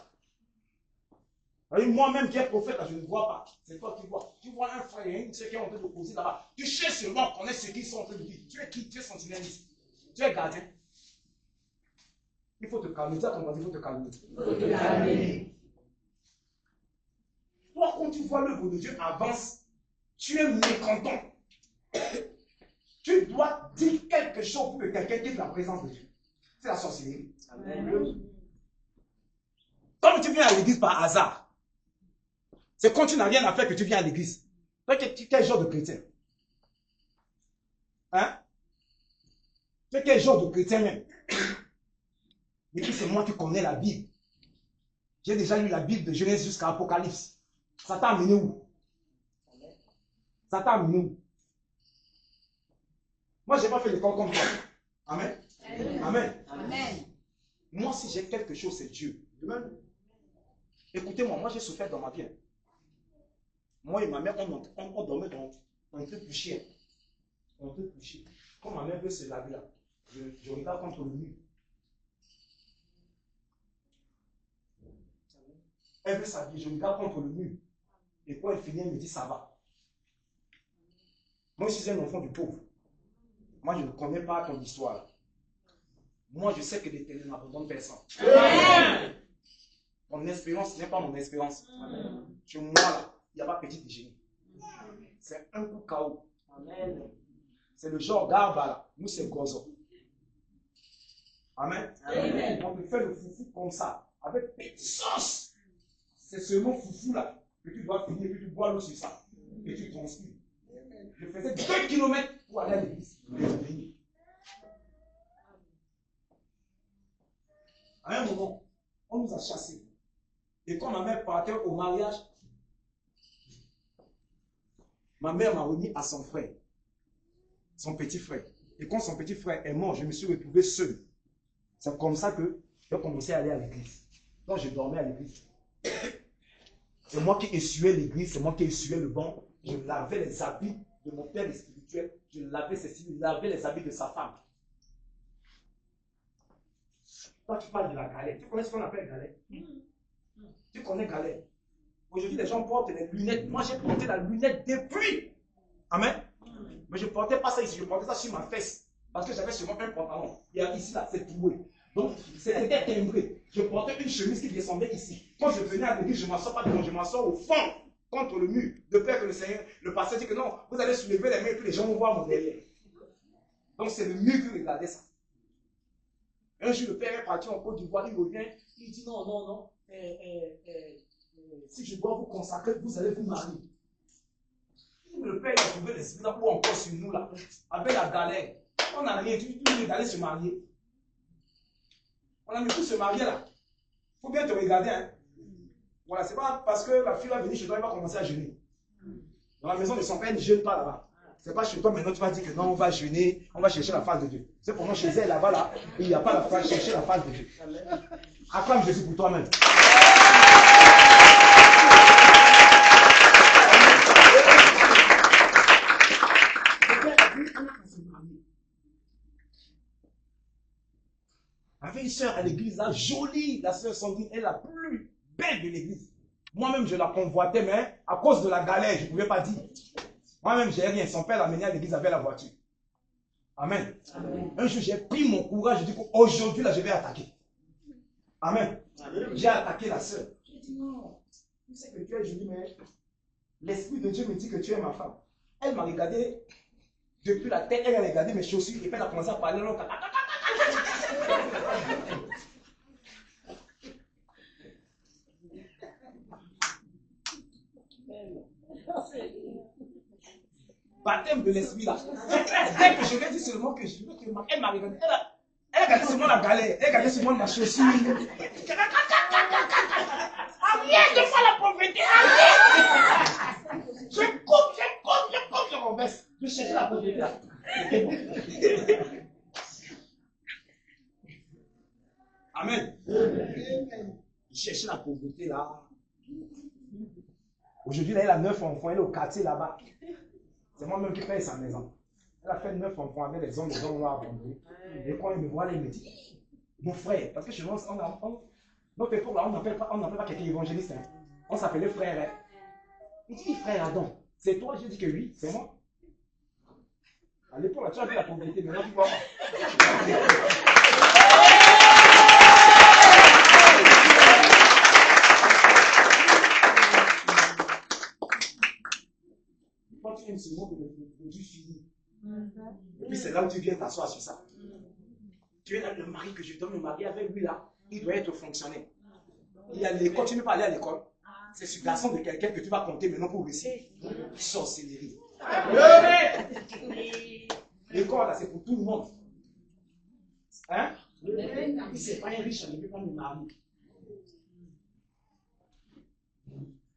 Moi-même qui est prophète, là, je ne vois pas. C'est toi qui vois. Tu vois un frère et une soeur qui est en train de poser là-bas. Tu cherches seulement à connaître ce qu'ils sont en train de dire. Tu es qui? Tu es sentinelliste. Tu es gardien. Il faut te calmer. Dis à ton voisin, il faut te calmer. Toi, quand tu vois l'œuvre de Dieu avance, tu es mécontent. Tu dois dire quelque chose pour que quelqu'un quitte la présence de Dieu. C'est la sorcellerie. Amen. Comme tu viens à l'église par hasard, c'est quand tu n'as rien à faire que tu viens à l'église. Toi, quel genre de chrétien? Hein? Tu es quel genre de chrétien même? Et puis c'est moi qui connais la Bible. J'ai déjà lu la Bible de Genèse jusqu'à Apocalypse. Ça t'a amené où? Ça t'a amené où? Moi, je n'ai pas fait l'école comme toi. Amen. Amen. Amen. Moi, si j'ai quelque chose, c'est Dieu. Écoutez-moi, moi j'ai souffert dans ma vie. Moi et ma mère, on dormait dans un truc couché. Un truc couché. Quand ma mère veut se laver là, je regarde contre le mur. Elle veut s'habiller, je regarde contre le mur. Et quand elle finit, elle me dit ça va. Moi, je suis un enfant du pauvre. Moi, je ne connais pas ton histoire. Moi, je sais que l'Éternel n'abandonne personne. Mon espérance n'est pas mon espérance. Chez moi, là, il n'y a pas petit déjeuner. C'est un coup KO. C'est le genre garba là. Nous, c'est gozo. Amen. Amen. On peut faire le foufou comme ça, avec petite sauce. C'est seulement foufou là que tu dois finir, que tu bois l'eau sur ça. Et tu transpires. Je faisais 2 km pour aller à l'église. À un moment, on nous a chassés. Et quand ma mère partait au mariage, ma mère m'a remis à son frère, son petit frère. Et quand son petit frère est mort, je me suis retrouvé seul. C'est comme ça que j'ai commencé à aller à l'église. Donc je dormais à l'église. C'est moi qui essuyais l'église, c'est moi qui essuyais le banc. Je lavais les habits de mon père spirituel. Je lavais les habits de sa femme. Toi, tu parles de la galette. Tu connais ce qu'on appelle galette? Tu connais galette? Aujourd'hui, les gens portent les lunettes. Moi, j'ai porté la lunette depuis. Amen. Mais je ne portais pas ça ici. Je portais ça sur ma fesse. Parce que j'avais seulement un pantalon. Et ici, là, c'est troué. Donc, c'était timbré. Je portais une chemise qui descendait ici. Quand je venais à l'église, je ne m'assois pas devant. Je m'assois au fond, contre le mur. De peur que le Seigneur, le pasteur dit que non, vous allez soulever les mains et puis les gens vont voir mon derrière. Donc, c'est le mur qui regardait ça. Un jour, le père est parti en Côte d'Ivoire, il revient, il dit non, non, non, si je dois vous consacrer, vous allez vous marier. Le père il a trouvé l'esprit là, ou encore sur nous là, avec la galère. On a rien, tu dis d'aller se marier. On a mis tout se marier là. Il faut bien te regarder. Hein. Voilà, c'est pas parce que la fille va venir chez toi, elle va commencer à jeûner. Dans la maison de son père, elle ne jeûne pas là-bas. C'est pas chez toi maintenant tu vas dire que non, on va jeûner, on va chercher la face de Dieu. C'est pour moi chez elle là-bas là, il n'y a pas la face, chercher la face de Dieu. Acclame Jésus pour toi-même. Avait une soeur à l'église là, jolie, la soeur Sandrine, elle est la plus belle de l'église. Moi-même je la convoitais, mais à cause de la galère, je ne pouvais pas dire. Moi-même, j'ai rien. Son père l'a mené à l'église avec la voiture. Amen. Amen. Un jour, j'ai pris mon courage. Je dis qu'aujourd'hui, là, je vais attaquer. Amen. J'ai attaqué la sœur. J'ai dit non. Tu sais que tu es jolie, mais l'Esprit de Dieu me dit que tu es ma femme. Elle m'a regardé depuis la tête. Elle a regardé mes chaussures. Et puis, elle a commencé à parler. Baptême de l'esprit là. Dès que je lui ai dit seulement que je veux que elle m'a regardé. Elle a regardé seulement la galère. Elle a regardé seulement ma chaussure. Arrête de faire la pauvreté. Arrête. Je coupe, je renverse. Je cherche la pauvreté là. Amen. Je cherchais la pauvreté là. Aujourd'hui, là, elle a 9 enfants. Elle est au quartier là-bas. C'est moi-même qui paye sa maison. Elle a fait 9 enfants avec les hommes noirs abandonnés. Et quand il me voit là, il me dit, mon frère, parce que chez nous, notre époque là, on n'appelle pas quelqu'un évangéliste. Hein. On s'appelait frère. Hein. Il dit, frère Adam, c'est toi? J'ai dit que oui, c'est moi. À l'époque là, tu as vu la pauvreté, maintenant tu vois. aimes seulement que le produit fini. Et puis c'est là où tu viens t'asseoir sur ça. Tu es là, le mari que je dois me marier avec lui là, il doit être fonctionnaire. Il y a l'école, tu ne peux pas aller à l'école. C'est sur la de quelqu'un que tu vas compter maintenant pour réussir. Sorcellerie. L'école là, c'est pour tout le monde. Hein? Si c'est pas un riche, on ne peut pas me marier.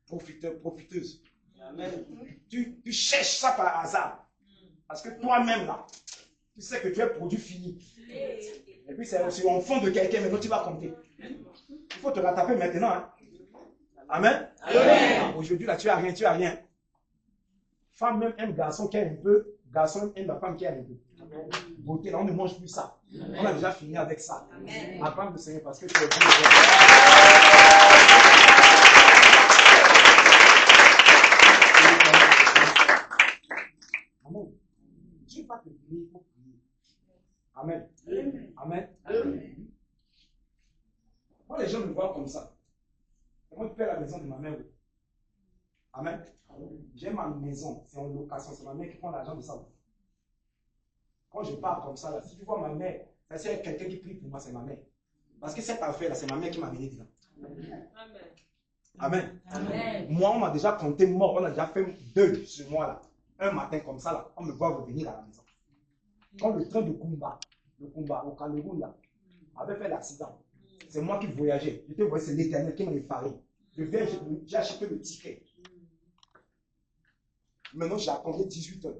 Profiteur, profiteuse. Amen. Tu cherches ça par hasard. Parce que toi-même là, tu sais que tu es produit fini. Et puis c'est sur enfant de quelqu'un, maintenant tu vas compter. Il faut te rattraper maintenant. Hein? Amen. Amen. Aujourd'hui là, tu as rien, tu as rien. Femme même aime garçon qui a un peu, garçon aime la femme qui a un peu. Beauté, là, on ne mange plus ça. Amen. On a déjà fini avec ça. Apprends le Seigneur parce que tu es bon. Amen. Dieu va te bénir pour prier. Amen. Amen. Amen. Moi, les gens me voient comme ça. Moi, je fais la maison de ma mère. Amen. J'ai ma maison, c'est en location, c'est ma mère qui prend l'argent de ça. Quand je parle comme ça, là, si tu vois ma mère, c'est quelqu'un qui prie pour moi, c'est ma mère. Parce que cette affaire-là, c'est ma mère qui m'a mené dedans. Amen. Amen. Moi, on m'a déjà compté mort, on a déjà fait 2 sur moi là. Un matin comme ça, là, on me voit revenir à la maison. Quand le train de Kumba au Cameroun, là, avait fait l'accident, c'est moi qui voyageais. Je te voyais, c'est l'Éternel qui m'a effaré. Je viens, j'ai acheté le ticket. Maintenant, j'ai attendu 18 heures.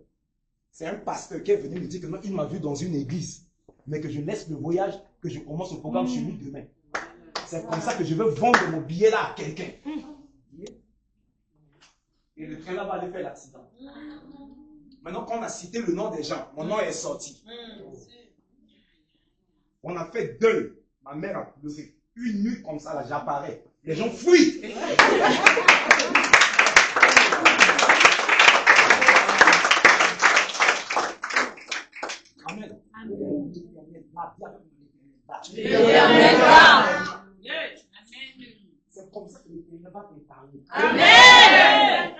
C'est un pasteur qui est venu me dire que non, il m'a vu dans une église, mais que je laisse le voyage, que je commence le programme chez lui demain. C'est comme ça que je veux vendre mon billet là à quelqu'un. Et le train là va aller faire l'accident. Maintenant, quand on a cité le nom des gens, mon nom est sorti. On a fait 2. Ma mère a pleuré. Une nuit comme ça, là, j'apparais. Les gens fuient. Amen. C'est comme ça que l'Éternel va te parler. Amen.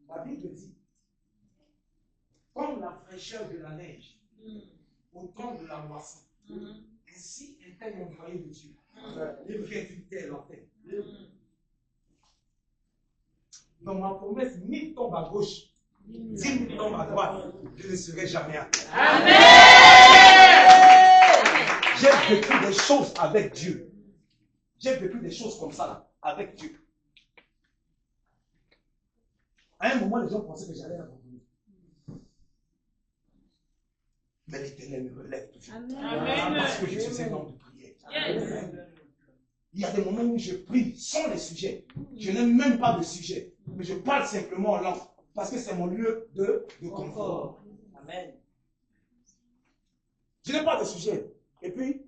La Bible dit, comme la fraîcheur de la neige, au temps de la moisson, ainsi est un envoyé de Dieu. Il vient du tel en tête. Dans ma promesse, 1000 tombent à gauche, 10 000 tombent à droite, je ne serai jamais à terre. Amen. J'ai vécu des choses avec Dieu. J'ai vécu des choses comme ça là, avec Dieu. À un moment, les gens pensaient que j'allais abandonner. Mais l'Éternel me relève toujours. Parce que je suis un homme de prière. Yes. Il y a des moments où je prie sans les sujets. Je n'ai même pas de sujet. Mais je parle simplement en langue. Parce que c'est mon lieu de confort. Amen. Je n'ai pas de sujet. Et puis,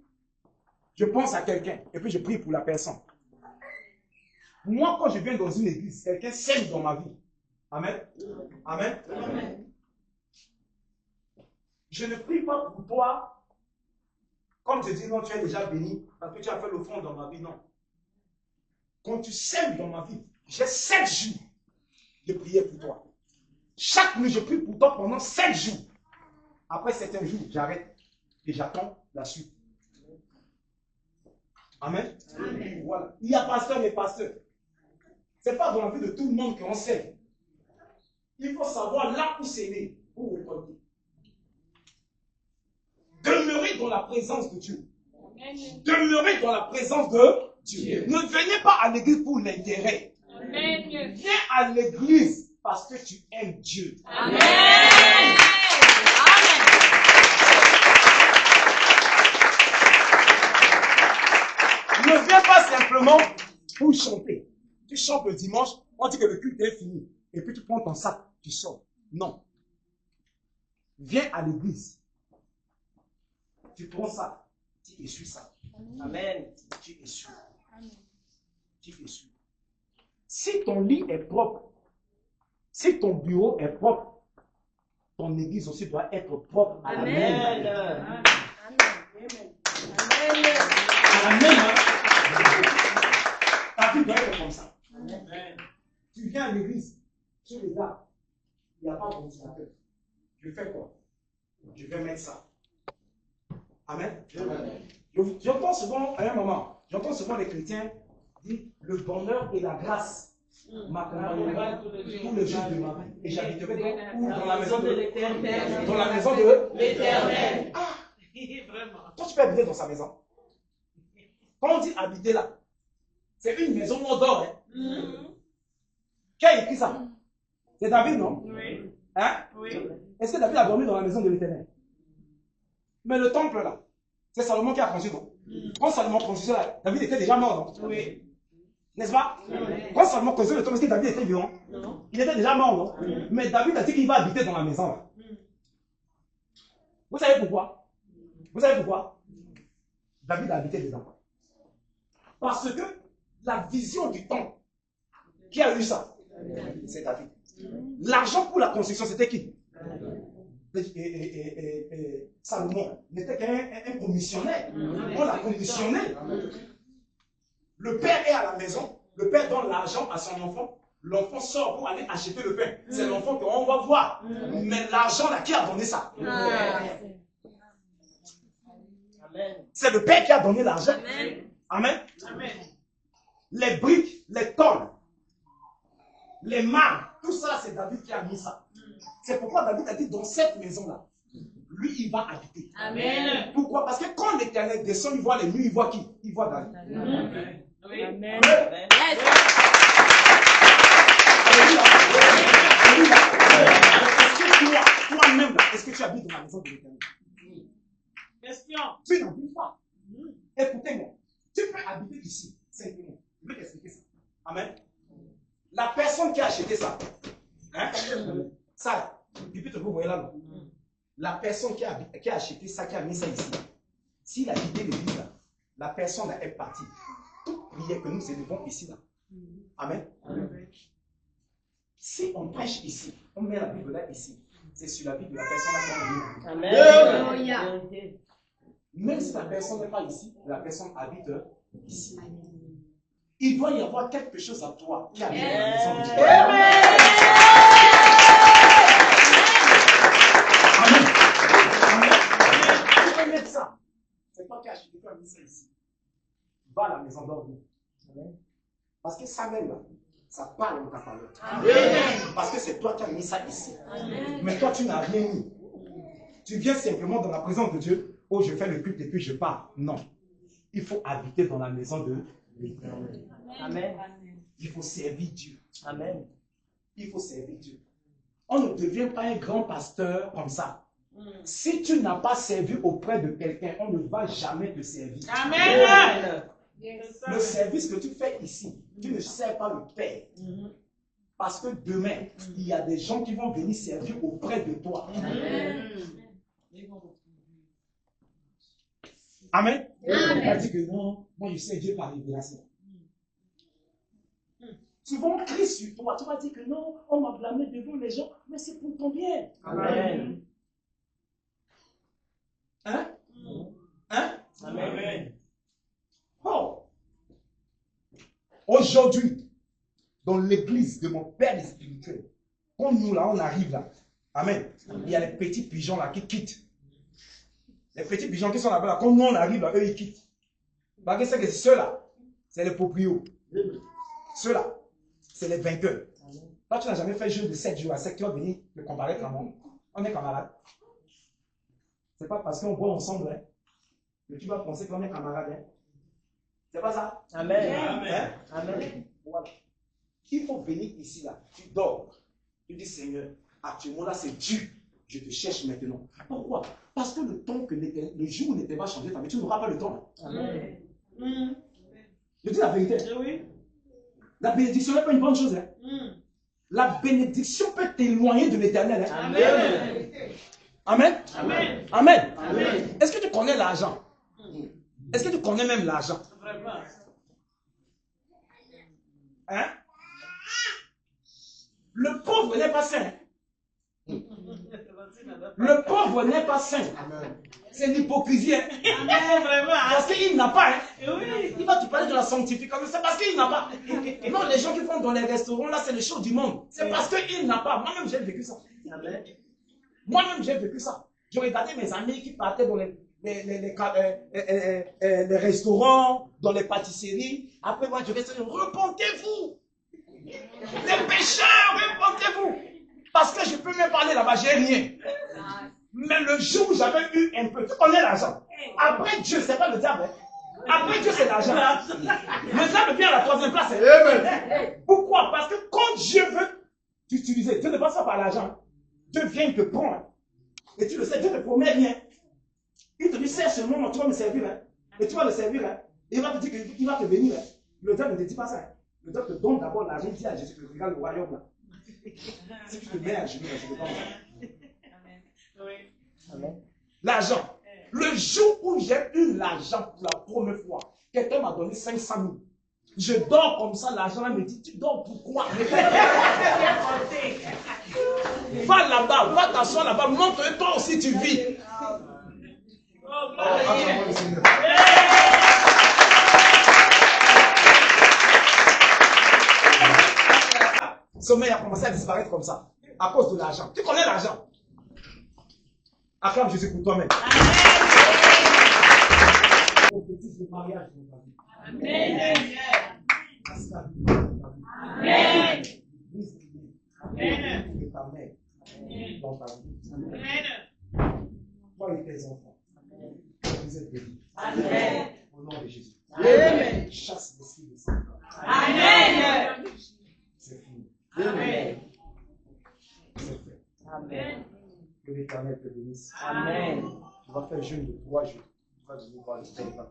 je pense à quelqu'un. Et puis, je prie pour la personne. Moi, quand je viens dans une église, quelqu'un sème dans ma vie. Amen. Amen. Amen. Je ne prie pas pour toi, comme je dis, non, tu es déjà béni, parce que tu as fait l'offrande dans ma vie, non. Quand tu sèmes dans ma vie, j'ai 7 jours de prière pour toi. Chaque nuit, je prie pour toi pendant 7 jours. Après certains jours, j'arrête et j'attends la suite. Amen. Amen. Voilà. Il y a pasteur et pasteur. Ce n'est pas dans la vie de tout le monde qu'on sème. Il faut savoir là où c'est né pour récolter. Demeurez dans la présence de Dieu. Demeurez dans la présence de Dieu. Ne venez pas à l'église pour l'intérêt. Viens à l'église parce que tu aimes Dieu. Amen. Ne viens pas simplement pour chanter. Tu chantes le dimanche, on dit que le culte est fini. Et puis tu prends ton sac, tu sors. Non. Viens à l'église. Tu prends ça, tu essuies ça. Amen. Tu essuies. Tu essuies. Si ton lit est propre, si ton bureau est propre, ton église aussi doit être propre. Amen. Amen. Amen. Ta vie doit être comme ça. Amen. Tu viens à l'église, tu regardes. il n'y a pas de ventilateur. Je fais quoi? Je vais mettre ça. Amen. J'entends souvent, à un moment, j'entends souvent les chrétiens dire le bonheur et la grâce m'accompagneront tous les jours de ma vie. Et j'habiterai dans la maison de l'éternel. Dans la maison de l'éternel. Ah! Vraiment. Toi, tu peux habiter dans sa maison. Quand on dit habiter là, c'est une maison où on dort. Hein? Qui a écrit ça? C'est David, non? Oui. Hein? Oui. Est-ce que David a dormi dans la maison de l'éternel? Mais le temple là, c'est Salomon qui a construit, non? Quand Salomon construisait là, David était déjà mort, non? Oui. N'est-ce pas? Quand Salomon construisait le temple, est-ce que David était vivant? Non. Il était déjà mort, non? Mais David a dit qu'il va habiter dans la maison là. Vous savez pourquoi? Vous savez pourquoi? David a habité dedans. Parce que la vision du temple, qui a eu ça? C'est David. L'argent pour la construction, c'était qui? Salomon n'était qu'un commissionnaire. On l'a commissionné. Le père est à la maison, le père donne l'argent à son enfant, l'enfant sort pour aller acheter le pain. C'est l'enfant qu'on va voir. Mais l'argent là, qui a donné ça? C'est le père qui a donné l'argent. Amen. Amen. Les briques, les tôles, les mâts, tout ça, c'est David qui a mis ça. C'est pourquoi David a dit dans cette maison-là, lui, il va habiter. Amen. Pourquoi? Parce que quand l'Éternel descend, il voit les murs, il voit qui? Il voit David. Amen. Oui. Amen. Est-ce que toi-même, est-ce que tu habites dans la maison de l'Éternel? Question. Tu n'habites pas. Écoutez-moi. Tu peux habiter ici, simplement. Je vais t'expliquer ça. Amen. La personne qui a acheté ça, hein? Ça, pupitre que vous voyez là, là. La personne qui a acheté ça, qui a mis ça ici, s'il a quitté l'église là, la personne là est partie. Toute prière que nous élevons ici là. Amen. Si on prêche ici, on met la Bible là ici, c'est sur la vie de la personne là qu'on a mis. Amen. Même si la personne n'est pas ici, la personne habite ici. Il doit y avoir quelque chose à toi qui habite dans la maison de Dieu. Amen. Tu peux mettre ça. C'est toi qui as acheté, tu as mis ça ici. Va à la maison d'orgue. Parce que ça même là, ça parle de ta parole. Parce que c'est toi qui as mis ça ici. Mais toi, tu n'as rien mis. Tu viens simplement dans la présence de Dieu. Oh, je fais le culte et puis je pars. Non. Il faut habiter dans la maison de l'Éternel. Amen. Il faut servir Dieu. Amen. Il faut servir Dieu. On ne devient pas un grand pasteur comme ça. Si tu n'as pas servi auprès de quelqu'un, on ne va jamais te servir. Amen. Le service que tu fais ici, tu ne sers pas le Père. Parce que demain, il y a des gens qui vont venir servir auprès de toi. Amen. On va dire que non, moi je sais Dieu par révélation. Souvent, on crie sur toi. Tu vas dire que non, on m'a blâmé devant les gens, mais c'est pour ton bien. Amen. Hein? Hein? Amen. Oh! Aujourd'hui, dans l'église de mon Père spirituel, quand nous là, on arrive là, amen, il y a les petits pigeons là qui quittent. Les petits pigeons qui sont là-bas, là, quand nous on arrive là, eux ils quittent. Parce que c'est que ceux-là, c'est les proprios. Ceux-là, c'est les vainqueurs. Toi, tu n'as jamais fait jeu de 7 jours à 7, tu vas venir te comparaître à moi. On est camarades. C'est pas parce qu'on boit ensemble hein, que tu vas penser qu'on est camarades. Hein. C'est pas ça? Amen. Hein? Amen. Voilà. Il faut venir ici, là. Tu dors. Tu dis, Seigneur, actuellement là, c'est Dieu. Je te cherche maintenant. Pourquoi? Parce que le temps que le jour où n'était pas changé, tu n'auras pas le temps. Là. Amen. Je dis la vérité. Oui. La bénédiction n'est pas une bonne chose. Hein. La bénédiction peut t'éloigner de l'éternel. Hein. Amen. Amen. Amen. Amen. Amen. Est-ce que tu connais l'argent? Est-ce que tu connais même l'argent? Vraiment. Hein? Le pauvre n'est pas saint. Le pauvre n'est pas saint. C'est l'hypocrisie. Hein? Amen, vraiment. Parce qu'il n'a pas. Hein? Oui. Il va te parler de la sanctification. C'est parce qu'il n'a pas. Non, les gens qui vont dans les restaurants, là, c'est les choses du monde. C'est parce qu'il n'a pas. Moi-même, j'ai vécu ça. Moi-même, j'ai vécu ça. Je regardais mes amis qui partaient dans les restaurants, dans les pâtisseries. Après, moi, je vais dire, repentez-vous. Les pécheurs, repentez-vous. Parce que je peux même parler là-bas, j'ai rien. Mais le jour où j'avais eu un peu, tu connais l'argent. Après Dieu, c'est pas le diable. Après Dieu, c'est l'argent. Le diable vient à la troisième place. Pourquoi? Parce que quand Dieu veut t'utiliser, Dieu ne passe pas par l'argent. Dieu vient te prendre. Et tu le sais, Dieu ne te promet rien. Il te dit, c'est seulement, tu vas me servir. Et tu vas le servir. Il va te dire qu'il va te bénir. Le diable ne te dit pas ça. Le diable te donne d'abord l'argent. Il dit à Jésus, regarde le royaume là. Si tu te mets à genoux, je te donne ça. L'argent. Le jour où j'ai eu l'argent pour la première fois, quelqu'un m'a donné 500 000. Je dors comme ça, l'argent me dit, tu dors pourquoi? Va là-bas, va t'asseoir là-bas, montre toi aussi tu vis. Sommeil a commencé à disparaître comme ça, à cause de l'argent. Tu connais l'argent? Acclame Jésus pour toi-même. Objectif de mariage dans ta vie. Amen. La stabilité dans ta vie. Amen. L'église de Dieu. Amen. De ta mère dans ta vie. Amen. Toi et tes enfants. Vous êtes bénis. Amen. Au nom de Jésus. Amen. Chasse l'esprit de sang. Amen. C'est fini. Amen. C'est fait. Amen. Que l'Éternel te bénisse. Amen. Tu vas faire jeûne de 3 jours. Tu vas venir voir le Seigneur.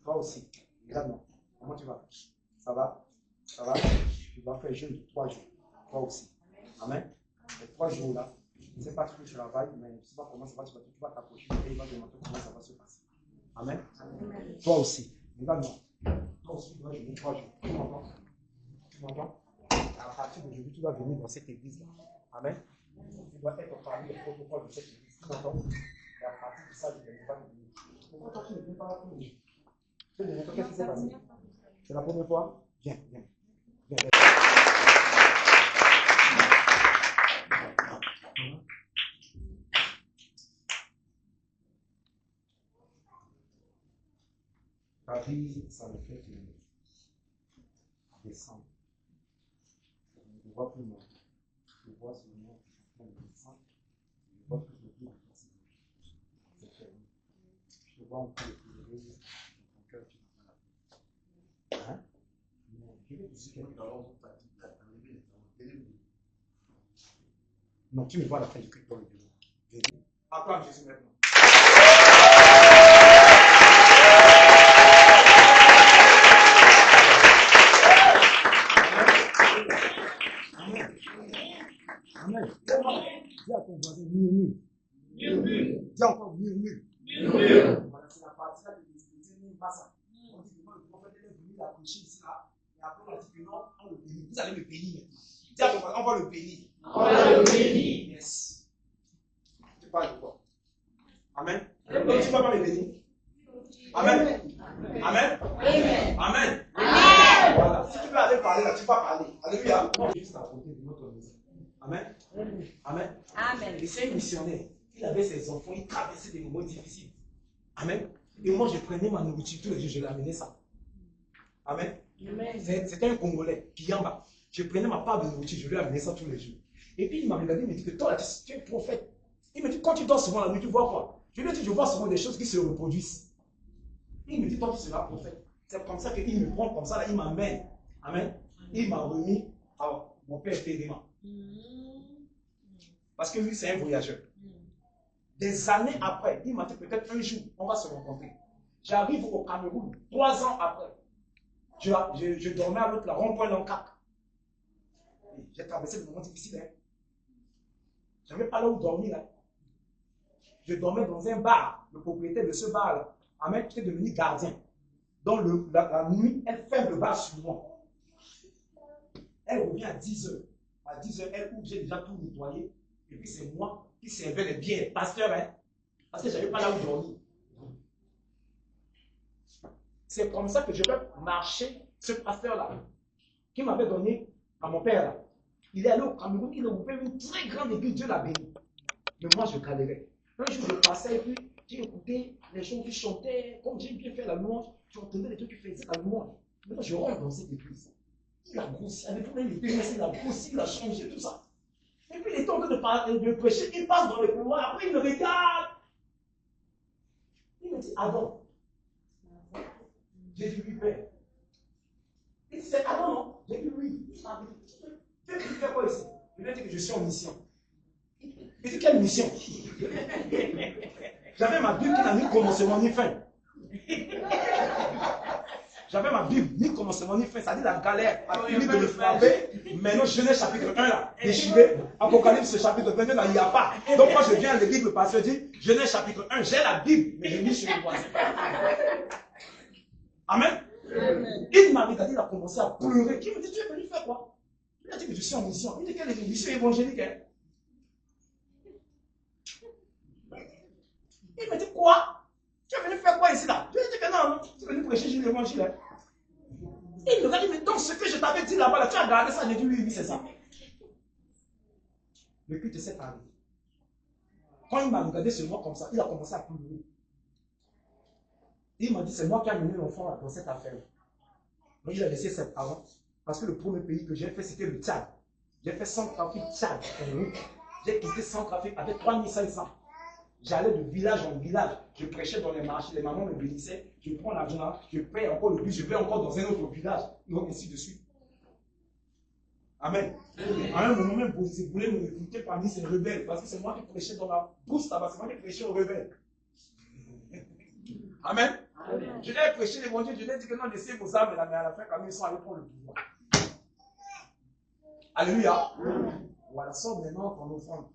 Toi aussi. Regarde-moi. Comment tu vas? Ça va? Ça va? Tu vas faire jeûne de 3 jours. Toi aussi. Amen. Les 3 jours-là, je ne sais pas si tu travailles, mais je ne sais pas comment ça va se passer. Tu vas t'approcher et il va te demander comment ça va se passer. Amen. Toi aussi. Regarde-moi. Toi aussi, tu vas jeûner 3 jours. Tu m'entends? Tu m'entends? À partir d'aujourd'hui, tu vas venir dans cette église-là. Amen. Tu dois être parmi les protocoles de cette église. Tu m'entends? Et à partir de ça, je ne vais pas te venir. Pourquoi toi, tu ne viens pas tous les jours? Qu'est-ce qui s'est passé? C'est la première fois? Viens, viens. Viens. Ta vie, ça ne fait que descendre. Je ne vois plus mon. Je vois seulement que je descendre. Je vois que je vis en face. C'est fini. Je te vois en train de pleurer dans ton cœur. Tu n'as pas la vie. Hein? Mais je vais te dire quelque chose. Non, tu me vois à la fin du culte dans le bureau. Acclame Jésus maintenant. Amen. Dis à ton voisin, murmure. Dis encore murmure. Voilà, c'est la partie là de l'expliquer, même pas ça. On dit que moi, le prophète est venu la prêcher ici là. Et après, on a dit que non, on le bénit. Vous allez me bénir. Dis à ton voisin, on va le bénir. On va le bénir. Yes. Tu parles de quoi? Amen. Donc tu ne vas pas me bénir. Amen. Amen. Amen. Voilà. Si tu veux aller parler là, tu vas parler. Alléluia. Juste à côté de notre maison. Amen. Amen. Amen. Et c'est un missionnaire. Il avait ses enfants, il traversait des moments difficiles. Amen. Et moi, je prenais ma nourriture tous les jours, je l'amenais ça. Amen. C'était un Congolais, Kiyamba. Je prenais ma part de nourriture, je lui amenais ça tous les jours. Et puis il m'a regardé, il m'a dit que toi, tu es prophète. Il me dit, quand tu dors souvent la nuit, tu vois quoi? Je lui ai dit, je vois souvent des choses qui se reproduisent. Il me dit, toi, tu seras prophète. C'est comme ça qu'il me prend comme ça, là, il m'amène. Amen. Il m'a remis à mon père Téléma. Parce que lui, c'est un voyageur. Des années après, il m'a dit peut-être un jour, on va se rencontrer. J'arrive au Cameroun, 3 ans après. Je dormais à l'autre, la rond-point Lancac. J'ai traversé des moments difficiles. Hein. Je n'avais pas là où dormir. Là. Je dormais dans un bar. Le propriétaire de ce bar-là, Ahmed, était devenu gardien. Donc la nuit, elle ferme le bar sur moi. Elle revient à 10h. À 10h, elle ouvre, j'ai déjà tout nettoyé. Et puis c'est moi qui servais les biens, pasteur, hein, parce que je n'avais pas là où dormir. C'est comme ça que je peux marcher ce pasteur-là, qui m'avait donné à mon père, là, Il est allé au Cameroun, il a ouvert une très grande église, Dieu l'a béni. Mais moi, je galérais. Un jour, je passais et puis j'ai écouté les gens qui chantaient, comme j'ai bien fait la louange, j'entendais les gens qui faisaient la louange. Maintenant, je rentre dans cette église. Il a grossi, avec tout le monde, il a grossi, il a changé, tout ça. Et puis, il est en train de prêcher, il passe dans le couloir, après il me regarde. Il me dit, Adam. J'ai dit, oui, père. Il dit, c'est Adam, non? J'ai dit, oui. Tu fais quoi ici? Il m'a dit que je suis en mission. Il dit, quelle mission? J'avais ma Bible qui n'a ni commencement ni fin. J'avais ma Bible, ni commencement ni fin, ça dit la galère, a fini de me frapper. Maintenant, Genèse chapitre 1 là, déchiré. Apocalypse chapitre 22 là, il n'y a pas. Donc, quand je viens à l'église, le pasteur dit, Genèse chapitre 1, j'ai la Bible, mais je lis sur le voisin. Amen. Il m'a regardé, il a commencé à pleurer. Qui me dit, tu es venu faire quoi? Il a dit que je suis en mission. Il dit, quelle mission évangélique? Hein? Il me dit, quoi? Tu es venu faire quoi ici là? Je lui ai dit que non, tu es venu prêcher sur l'évangile. Hein? Il me regarde, mais donc ce que je t'avais dit là-bas, là, tu as gardé ça? J'ai dit, oui, oui, c'est ça. Le culte s'est arrêté. Quand il m'a regardé sur moi comme ça, il a commencé à pleurer. Il m'a dit, c'est moi qui ai amené l'enfant dans cette affaire. Donc il a laissé ses parents. Parce que le premier pays que j'ai fait, c'était le Tchad. J'ai fait Centrafrique, Tchad, en route. J'ai quitté Centrafrique avec 3500. J'allais de village en village. Je prêchais dans les marchés. Les mamans me bénissaient. Je prends l'argent, je paye encore le bus. Je vais encore dans un autre village. Et ainsi de suite. Amen. À un moment même, vous voulez me recruter parmi ces rebelles. Parce que c'est moi qui prêchais dans la brousse là-bas. C'est moi qui prêchais aux rebelles. Amen. Amen. Je leur ai prêché l'évangile. Je leur ai dit que non, laissez vos âmes là. Mais à la fin, quand même, ils sont allés prendre le pouvoir. Alléluia. Voilà, sort maintenant ton offrande.